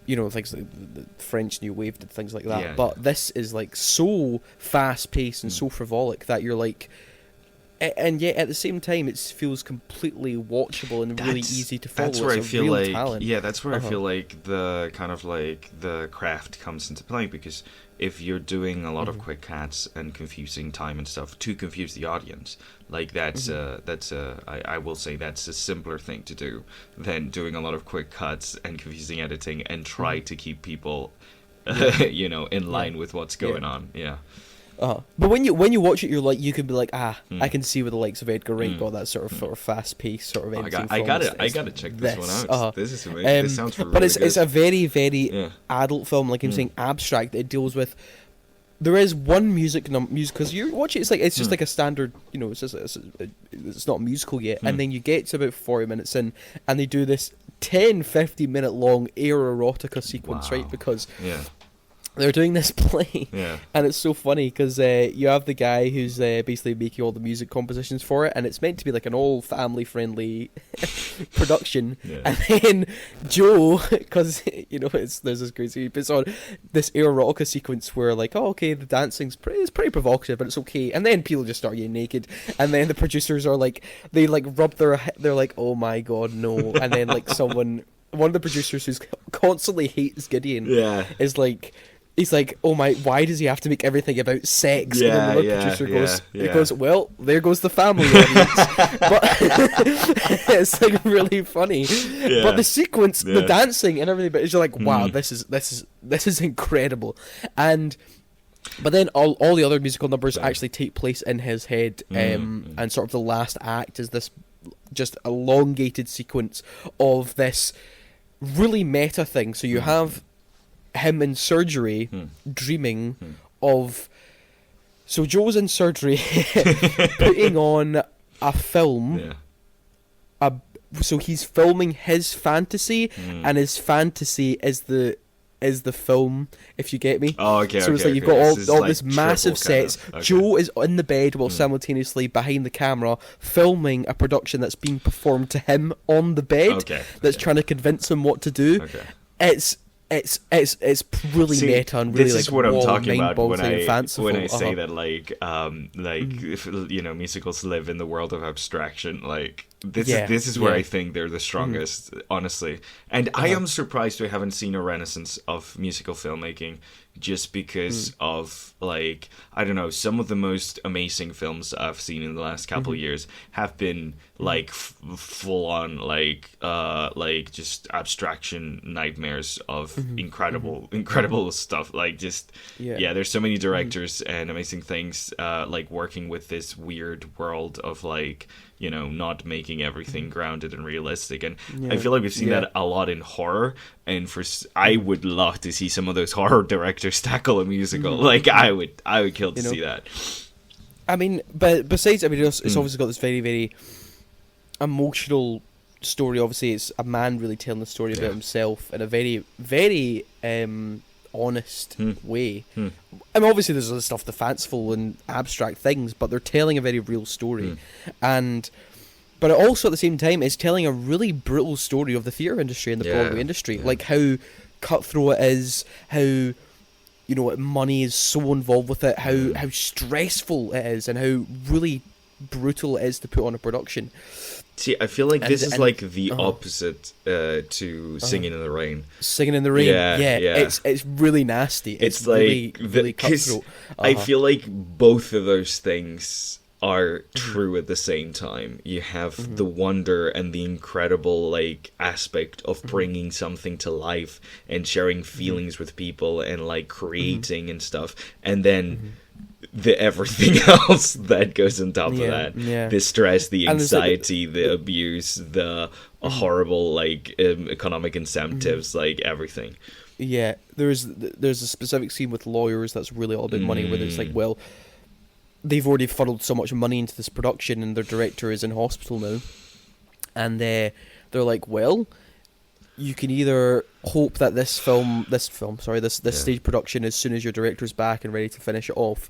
things like the French New Wave did things like that. Yeah. But this is like so fast paced and so frivolic that you're like, and yet at the same time it feels completely watchable and really easy to follow. That's where it's I feel real like talent. that's where I feel like the kind of like the craft comes into play, because if you're doing a lot of quick cuts and confusing time and stuff to confuse the audience, like that's I will say that's a simpler thing to do than doing a lot of quick cuts and confusing editing and try to keep people in line with what's going on. But when you watch it, you can be like, I can see where the likes of Edgar Wright got that sort of fast paced sort of editing. I gotta check this one out. This is amazing. This sounds really but it's good. it's a very, very adult film, like I'm saying, abstract. It deals with. There is one music because you watch it, it's just like a standard, it's not a musical yet, and then you get to about 40 minutes in, and they do this 10-15 minute long air erotica sequence, right? Because they're doing this play, and it's so funny because you have the guy who's basically making all the music compositions for it, and it's meant to be like an all family friendly production. And then Joe, because there's this crazy, puts on this erotica sequence where like, oh okay, the dancing's pretty provocative, but it's okay, and then people just start getting naked, and then the producers are like, they like rub they're like, oh my god, no, and then like one of the producers who's constantly hates Gideon is like. He's like, oh my, why does he have to make everything about sex? And then the producer goes, well, there goes the family audience. But it's like really funny. But the sequence, the dancing and everything, but it's just like, wow, this is incredible. But then all the other musical numbers actually take place in his head, and sort of the last act is this just elongated sequence of this really meta thing. So you have him in surgery dreaming of, so Joe's in surgery putting on a film, so he's filming his fantasy, and his fantasy is the film, if you get me. So it's like you've got all this massive sets. Joe is in the bed while simultaneously behind the camera filming a production that's being performed to him on the bed, that's trying to convince him what to do. It's really meta and really this is what I'm talking about when I say that musicals live in the world of abstraction. Like this is where I think they're the strongest, honestly. And I am surprised we haven't seen a renaissance of musical filmmaking, just because of, like, I don't know, some of the most amazing films I've seen in the last couple of years have been like full on like just abstraction nightmares of incredible stuff. Like just there's so many directors and amazing things like working with this weird world of like, not making everything grounded and realistic. And I feel like we've seen that a lot in horror. And I would love to see some of those horror directors tackle a musical. Like I would kill to see that. I mean, but besides, it's obviously got this very, very emotional story. Obviously, it's a man really telling the story about himself in a very, very honest way. I mean, obviously there's other stuff, the fanciful and abstract things, but they're telling a very real story. But also at the same time, it's telling a really brutal story of the theatre industry and the Broadway industry, like how cutthroat it is, how money is so involved with it, how stressful it is, and how really brutal it is to put on a production. See, I feel like this is like the opposite to Singing in the Rain. Singing in the Rain, it's really nasty. It's like really cutthroat. I feel like both of those things are true at the same time. You have the wonder and the incredible like aspect of bringing something to life and sharing feelings with people and like creating and stuff, and then the everything else that goes on top of that, the stress, the anxiety, the abuse, the horrible like economic incentives, like everything. There's a specific scene with lawyers that's really all about money, where it's like, well, they've already funneled so much money into this production and their director is in hospital now, and they're like, well, you can either hope that this stage production, as soon as your director's back and ready to finish it off,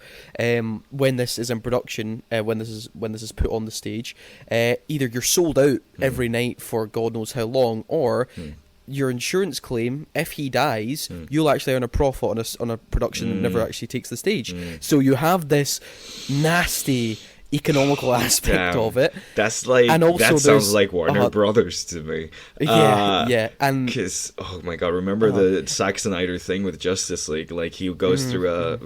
when this is in production, when this is put on the stage, either you're sold out every night for God knows how long, or your insurance claim, if he dies, you'll actually earn a profit on a production that never actually takes the stage. So you have this nasty economical aspect of it. That's like, and also that sounds like Warner Brothers to me. And because, oh my god, remember the Zack Snyder thing with Justice League? Like, he goes through a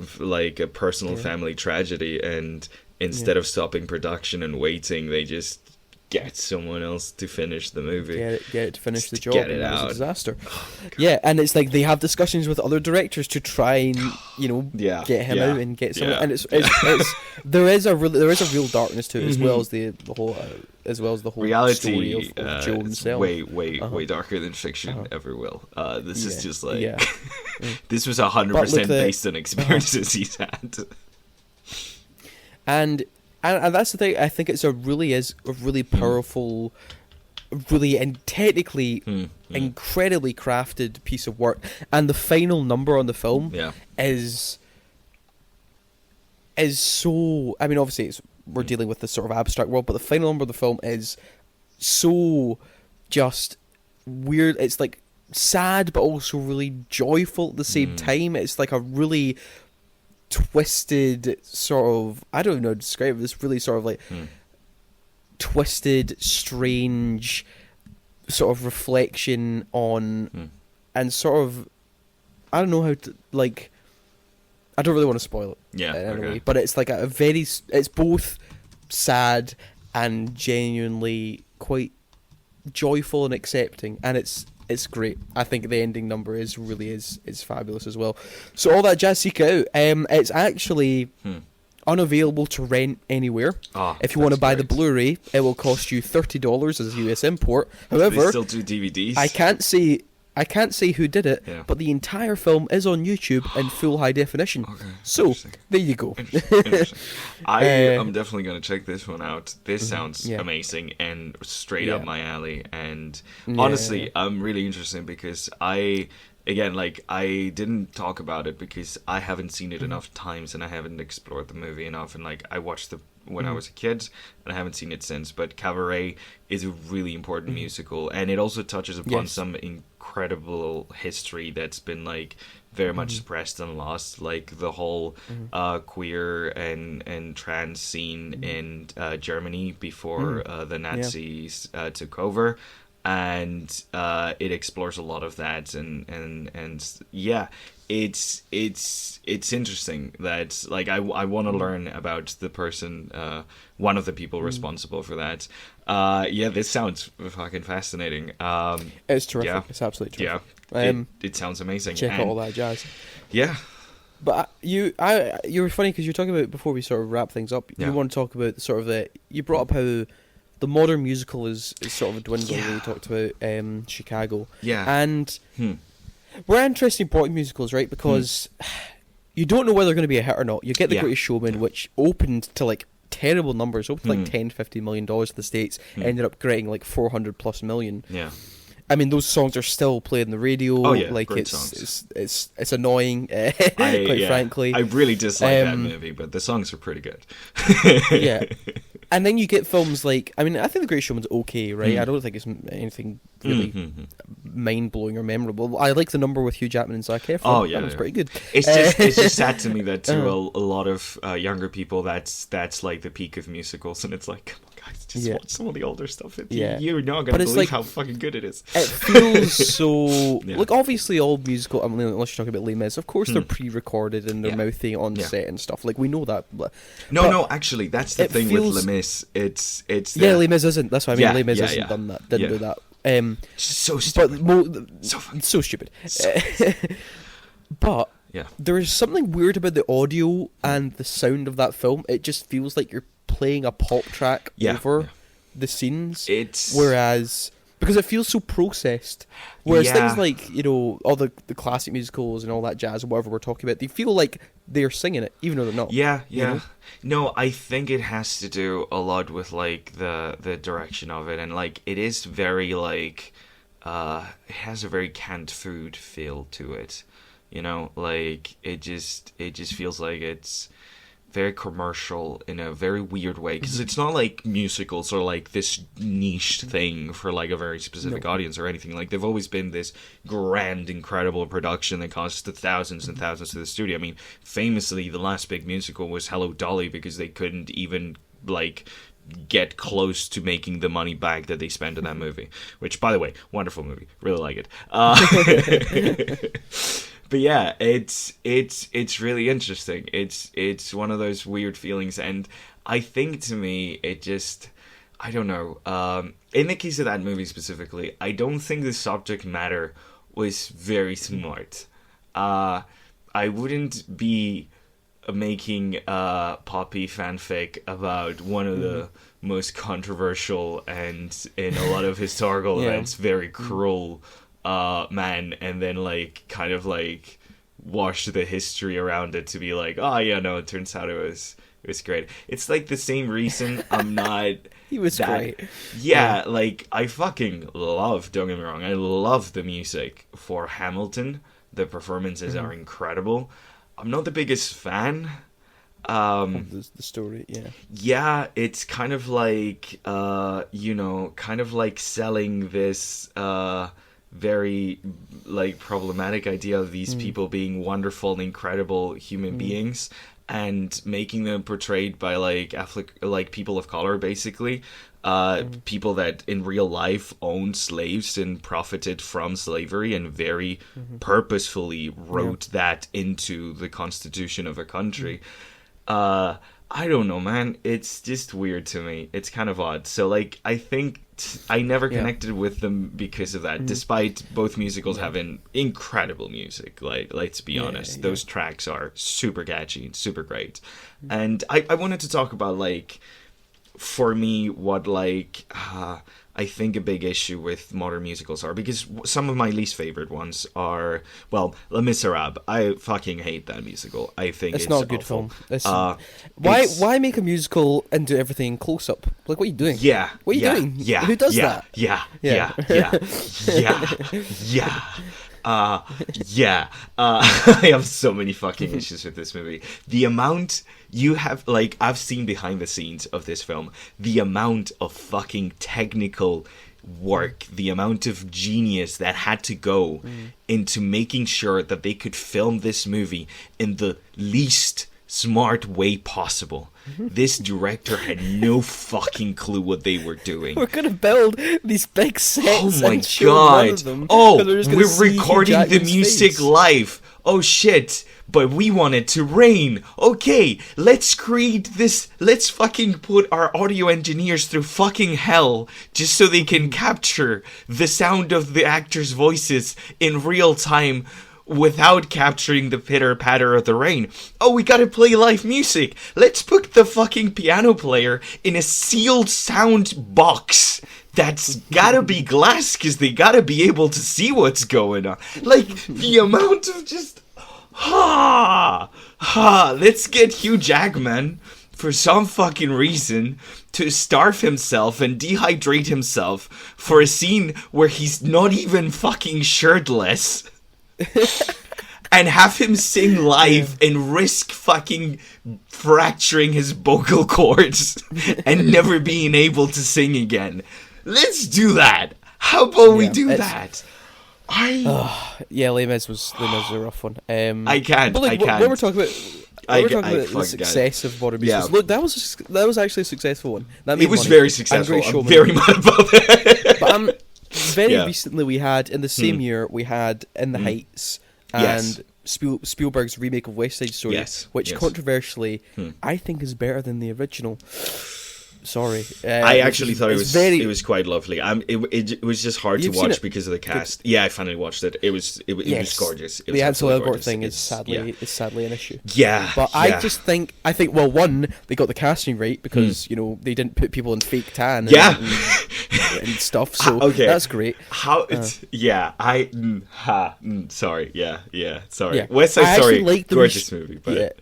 personal family tragedy, and instead of stopping production and waiting, they just get someone else to finish the movie. Get it to finish the job. Get it and out. It was a disaster. And it's like they have discussions with other directors to try and get him out and get someone. And it's there is a real darkness to it, as well as the whole reality story of Joe himself. Way darker than fiction ever will. This is just like this was 100% based on experiences he's had. And that's the thing. I think it's a really powerful, really and technically incredibly crafted piece of work. And the final number on the film is so. I mean, obviously, we're dealing with this sort of abstract world, but the final number of the film is so just weird. It's like sad, but also really joyful at the same time. It's like a really twisted sort of, I don't even know how to describe it, this really sort of like twisted, strange sort of reflection on and sort of, I don't know how to, like, I don't really want to spoil it anyway, but it's like it's both sad and genuinely quite joyful and accepting, and it's great. I think the ending number is fabulous as well. So all that jazz, seek it out. It's actually unavailable to rent anywhere. If you want to buy the Blu-ray, it will cost you $30 as a US import. However, they still do DVDs. I can't say who did it, but the entire film is on YouTube in full high definition. So there you go. Interesting. I am definitely going to check this one out. This sounds amazing and straight up my alley. And honestly, I'm really interested because I didn't talk about it because I haven't seen it enough times and I haven't explored the movie enough. And like, I watched when I was a kid, and I haven't seen it since. But Cabaret is a really important musical, and it also touches upon some incredible history that's been like very much suppressed and lost, like the whole queer and trans scene in Germany before the Nazis took over. And it explores a lot of that, and it's interesting that, like, I want to learn about the person, one of the people responsible for that. This sounds fucking fascinating. It's terrific. It's absolutely terrific. It sounds amazing. Check out all that jazz. Yeah. But you were funny because you were talking about, before we sort of wrap things up, you want to talk about sort of you brought up how the modern musical is sort of a dwindle. We talked about Chicago. Yeah. And we're interested in important musicals, right? Because you don't know whether they're going to be a hit or not. You get The Greatest Showman, which opened to like terrible numbers, opened to like $10-15 million in the States, ended up getting like 400+ million. Yeah. I mean, those songs are still played on the radio. Oh yeah, like great songs. It's annoying, quite frankly. I really dislike that movie, but the songs are pretty good. Yeah. And then you get films like, I mean, I think The Great Showman's okay, right? I don't think it's anything really mind-blowing or memorable. I like The Number with Hugh Jackman and Zac Efron. Oh, yeah. That was pretty good. It's just sad to me that to a lot of younger people, that's like the peak of musicals, and it's like, come on, guys, just watch some of the older stuff. You're not going to believe how fucking good it is. It feels so... Like, obviously, all musical, I mean, unless you're talking about Les Mis, of course they're pre-recorded and they're mouthy on set and stuff. Like, we know that. No, actually, that's the thing with Les Mis. It's Les Mis isn't. That's what I mean. Les Mis hasn't done that. Didn't do that. So stupid. But so stupid. But there is something weird about the audio and the sound of that film. It just feels like you're playing a pop track over the scenes. Whereas, because it feels so processed. Whereas things like, you know, all the classic musicals and all that jazz or whatever we're talking about, they feel like they're singing it, even though they're not. Yeah. You know? No, I think it has to do a lot with like the direction of it, and like it is very like it has a very canned food feel to it. You know, like it just feels like it's very commercial in a very weird way, because it's not like musicals are like this niche thing for like a very specific audience or anything. Like, they've always been this grand, incredible production that costs thousands and thousands to the studio. I mean, famously, the last big musical was Hello Dolly, because they couldn't even like get close to making the money back that they spent on that movie, which, by the way, wonderful movie, really like it. But yeah, it's really interesting. It's one of those weird feelings, and I think, to me, it just, I don't know. In the case of that movie specifically, I don't think the subject matter was very smart. I wouldn't be making a Poppy fanfic about one of the most controversial and, in a lot of historical events, very cruel man, and then like kind of like wash the history around it to be like, oh yeah, no, it turns out it was great. It's like the same reason I'm not He was great. Yeah, like, I fucking love, don't get me wrong, I love the music for Hamilton. The performances are incredible. I'm not the biggest fan. The story, Yeah, it's kind of like, kind of like selling this very like problematic idea of these people being wonderful and incredible human beings, and making them portrayed by like people of color, basically. People that in real life owned slaves and profited from slavery, and very purposefully wrote that into the constitution of a country. I don't know, man. It's just weird to me. It's kind of odd. So, like, I think I never connected with them because of that, despite both musicals having incredible music. Like, let's be honest. Those tracks are super catchy and super great. And I wanted to talk about, like, for me, what, like, I think a big issue with modern musicals are, because some of my least favorite ones are, well, Les Miserables. I fucking hate that musical. I think it's not a good awful. film. Why make a musical and do everything close up? Like, what are you doing? Yeah. What are you doing? Yeah. Who does that? Yeah. I have so many fucking issues with this movie. The amount you have, like, I've seen behind the scenes of this film, the amount of fucking technical work, the amount of genius that had to go into making sure that they could film this movie in the least smart way possible. This director had no fucking clue what they were doing. We're gonna build these big sets. Oh my and show none of god! them, We're recording the Jackman's music face. live. Oh shit! But we want it to rain. Okay, let's create this. Let's fucking put our audio engineers through fucking hell just so they can capture the sound of the actors' voices in real time, without capturing the pitter-patter of the rain. Oh, we gotta play live music. Let's put the fucking piano player in a sealed sound box that's gotta be glass, because they gotta be able to see what's going on. Like, the amount of just... Let's get Hugh Jackman, for some fucking reason, to starve himself and dehydrate himself for a scene where he's not even fucking shirtless. And have him sing live and risk fucking fracturing his vocal cords and never being able to sing again. Let's do that. How about we do that? Les Mis was a rough one. I can't. But like, I can't. when we're talking about the success of modern musicals, look, that was actually a successful one. It was very successful. I'm very mad about that. But very recently we had, in the same year, we had In the Heights and Spielberg's remake of West Side Story, which controversially I think is better than the original. Sorry, I actually thought it was quite lovely. It was just hard to watch because of the cast. Yeah, I finally watched it. It was gorgeous. The Ansel Elgort thing is sadly an issue. Yeah, but I think well, one, they got the casting right because they didn't put people in fake tan. And stuff. So that's great. Sorry. Sorry. West Side Story, gorgeous movie. But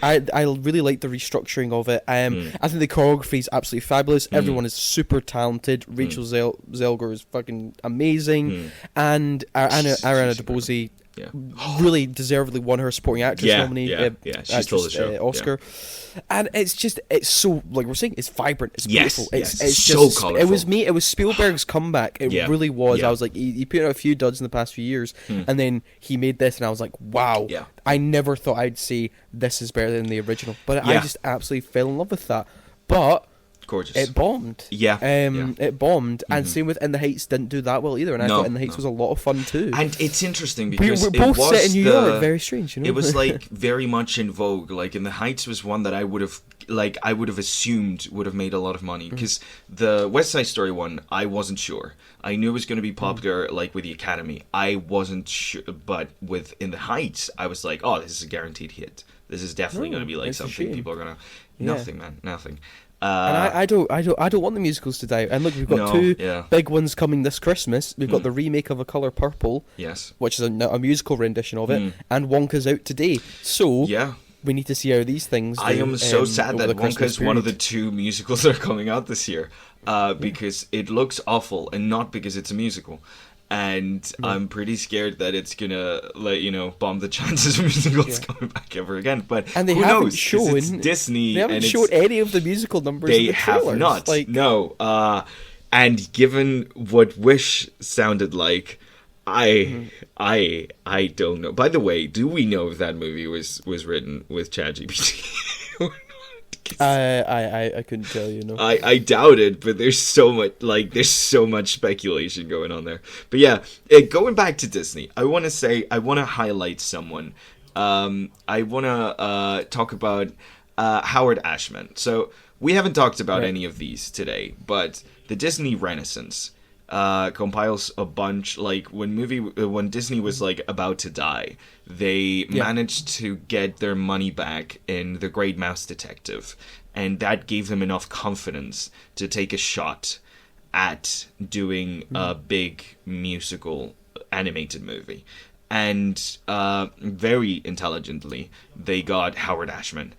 I really like the restructuring of it. I think the choreography is absolutely fabulous. Everyone is super talented. Rachel Zelger is fucking amazing, and Ariana DeBose Yeah. really deservedly won her supporting actress nominee. She stole the show. Oscar. And it's so, like we're saying, it's vibrant, it's beautiful. It's so just, colourful. It was Spielberg's comeback. It really was. Yeah. I was like, he put out a few duds in the past few years, and then he made this, and I was like, wow. Yeah. I never thought I'd say this is better than the original, but I just absolutely fell in love with that. But gorgeous. it bombed. It bombed, and same with In the Heights didn't do that well either. And I thought In the Heights was a lot of fun too. And it's interesting because we're both set in New York. Very strange, you know. It was like very much in vogue. Like In the Heights was one that I would have assumed would have made a lot of money, because the West Side Story one, I wasn't sure. I knew it was going to be popular, like with the Academy. I wasn't sure, but with In the Heights, I was like, oh, this is a guaranteed hit. This is definitely going to be like something people are gonna. Nothing, man, nothing. And I don't want the musicals to die. And look, we've got two big ones coming this Christmas. We've got the remake of A Colour Purple, which is a musical rendition of it, and Wonka's out today. So we need to see how these things do. I am so sad that Wonka is one of the two musicals that are coming out this year, because it looks awful, and not because it's a musical. And I'm pretty scared that it's gonna, bomb the chances of musicals coming back ever again. But and they who haven't knows? shown it's Disney. They haven't and shown any of the musical numbers. They in the have trailers. not. Like, no. And given what Wish sounded like, I don't know. By the way, do we know if that movie was written with ChatGPT? I couldn't tell you. No, I doubt it, but there's so much speculation going on there. But yeah, going back to Disney, I want to highlight someone. I want to talk about Howard Ashman. So we haven't talked about any of these today, but the Disney Renaissance compiles a bunch, like when Disney was like about to die, they managed to get their money back in The Great Mouse Detective, and that gave them enough confidence to take a shot at doing a big musical animated movie. And very intelligently, they got Howard Ashman.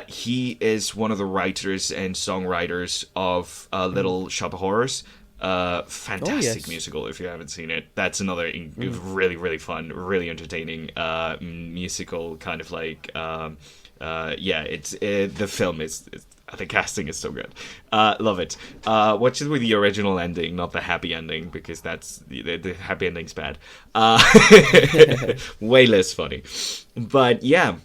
He is one of the writers and songwriters of Little Shop of Horrors. Fantastic musical if you haven't seen it. That's another really, really fun, really entertaining musical kind of like it's the film is the casting is so good. Love it. Watch it with the original ending, not the happy ending, because that's the happy ending's bad. Way less funny. But yeah,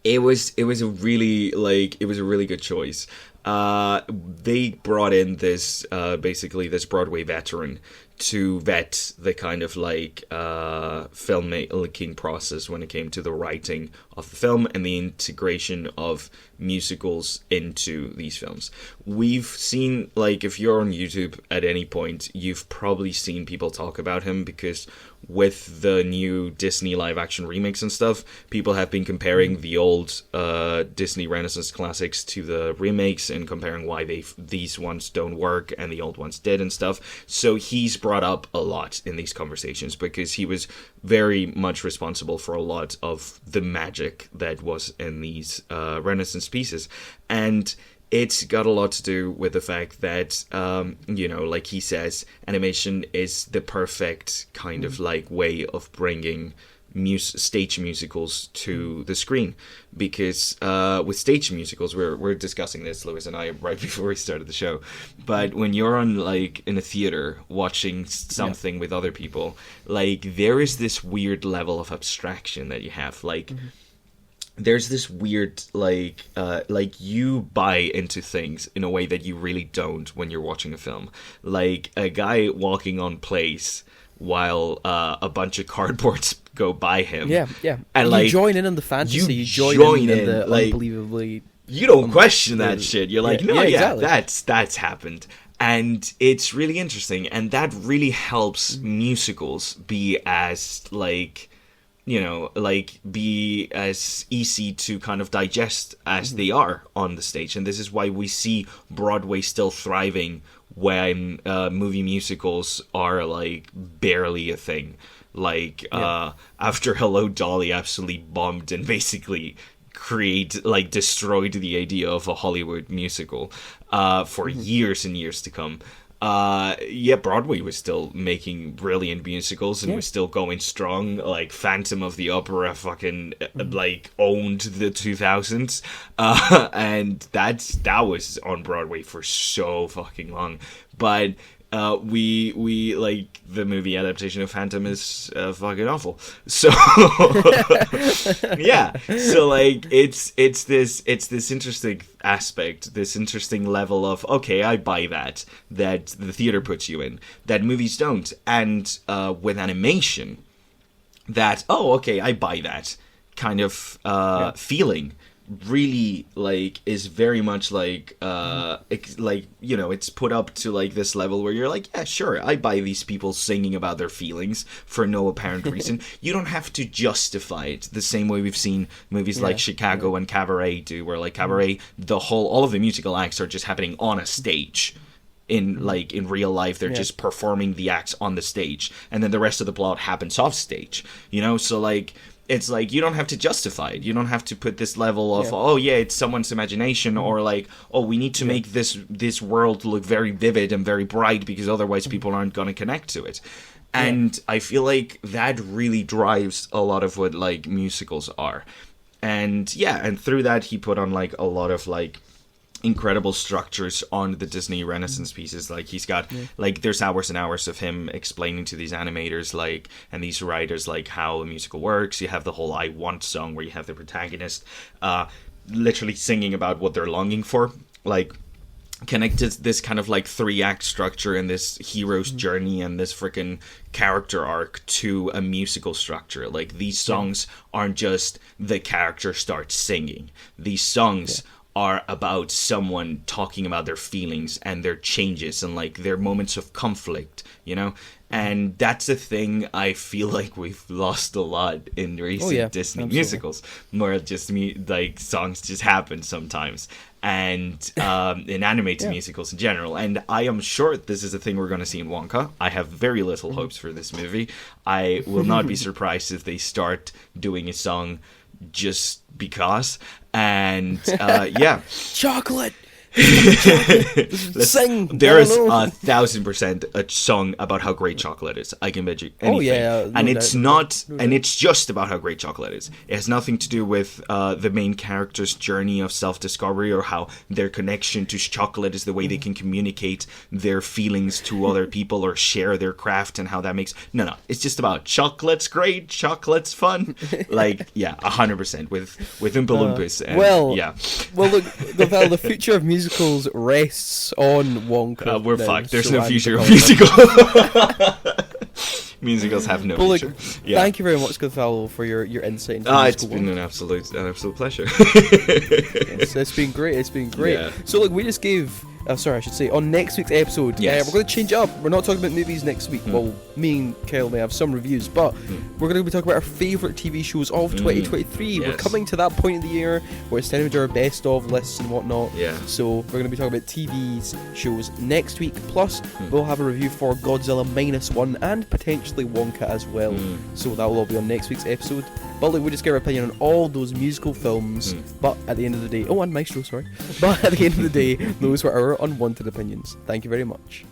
it was a really good choice. They brought in this basically this Broadway veteran to vet the kind of like filmmaking process when it came to the writing of the film and the integration of musicals into these films. We've seen, like, if you're on YouTube at any point, you've probably seen people talk about him, because with the new Disney live action remakes and stuff, people have been comparing the old Disney Renaissance classics to the remakes and comparing why these ones don't work and the old ones did and stuff. So he's brought up a lot in these conversations, because he was very much responsible for a lot of the magic that was in these Renaissance pieces. And it's got a lot to do with the fact that, like he says, animation is the perfect kind of like way of bringing stage musicals to the screen. Because with stage musicals, we're discussing this, Lewis and I, right before we started the show. But when you're on, like, in a theater watching something with other people, like, there is this weird level of abstraction that you have. Like, there's this weird, like you buy into things in a way that you really don't when you're watching a film. Like a guy walking on place while a bunch of cardboards go by him. Yeah. And you join in on the fantasy. You join in the like, unbelievably. You don't question that shit. You're like, exactly. that's happened. And it's really interesting, and that really helps musicals be as like, be as easy to kind of digest as they are on the stage. And this is why we see Broadway still thriving when movie musicals are like barely a thing. Like after Hello Dolly absolutely bombed and basically destroyed the idea of a Hollywood musical for years and years to come. yeah, Broadway was still making brilliant musicals and was still going strong. Like Phantom of the Opera fucking like owned the 2000s, and that was on Broadway for so fucking long. But we like the movie adaptation of Phantom is fucking awful. So yeah, so like it's this interesting aspect, this interesting level of, okay, I buy that the theater puts you in that movies don't, and with animation, that, oh, okay, I buy that kind of feeling really like is very much like like, you know, it's put up to like this level where you're like, yeah, sure, I buy these people singing about their feelings for no apparent reason. You don't have to justify it the same way we've seen movies like Chicago and Cabaret do, where like Cabaret, all of the musical acts are just happening on a stage. In real life, they're just performing the acts on the stage, and then the rest of the plot happens off stage, you know. So like, it's like, you don't have to justify it. You don't have to put this level of, oh yeah, it's someone's imagination, or like, oh, we need to make this world look very vivid and very bright because otherwise people aren't going to connect to it. And I feel like that really drives a lot of what like musicals are. And yeah, and through that he put on like a lot of like incredible structures on the Disney Renaissance pieces. Like he's got like, there's hours and hours of him explaining to these animators like and these writers like how a musical works. You have the whole I Want song where you have the protagonist literally singing about what they're longing for, like connected this kind of like 3-act structure and this hero's journey and this freaking character arc to a musical structure. Like these songs aren't just the character starts singing. These songs are about someone talking about their feelings and their changes and like their moments of conflict, you know? And that's a thing I feel like we've lost a lot in recent Disney musicals, where just like songs just happen sometimes, and in animated musicals in general. And I am sure this is a thing we're going to see in Wonka. I have very little hopes for this movie. I will not be surprised if they start doing a song just because. And chocolate. Sing. There's 1,000% a song about how great chocolate is. I can bet you anything. And it's not, and it's just about how great chocolate is. It has nothing to do with the main character's journey of self-discovery or how their connection to chocolate is the way they can communicate their feelings to other people or share their craft and how that makes. No, it's just about chocolate's great, chocolate's fun. Like, yeah, 100% with Oompa Loompas. And, well, look, the future of musicals rests on Wonka. We're fucked. There's no future of musicals. Musicals have no future. Thank you very much, Gonzalo, for your insight into it's been an absolute pleasure. Yes, it's been great. Yeah. So look, we just gave sorry, I should say, on next week's episode, we're going to change it up. We're not talking about movies next week. Well, me and Kyle may have some reviews, but we're going to be talking about our favourite TV shows of 2023. Yes. We're coming to that point of the year where it's time to do our best of lists and whatnot. Yeah. So we're going to be talking about TV's shows next week. Plus, we'll have a review for Godzilla -1 and potentially Wonka as well. So that will all be on next week's episode. But look, we just get our opinion on all those musical films. But at the end of the day, and Maestro, sorry. But at the end of the day, those were our unwanted opinions. Thank you very much.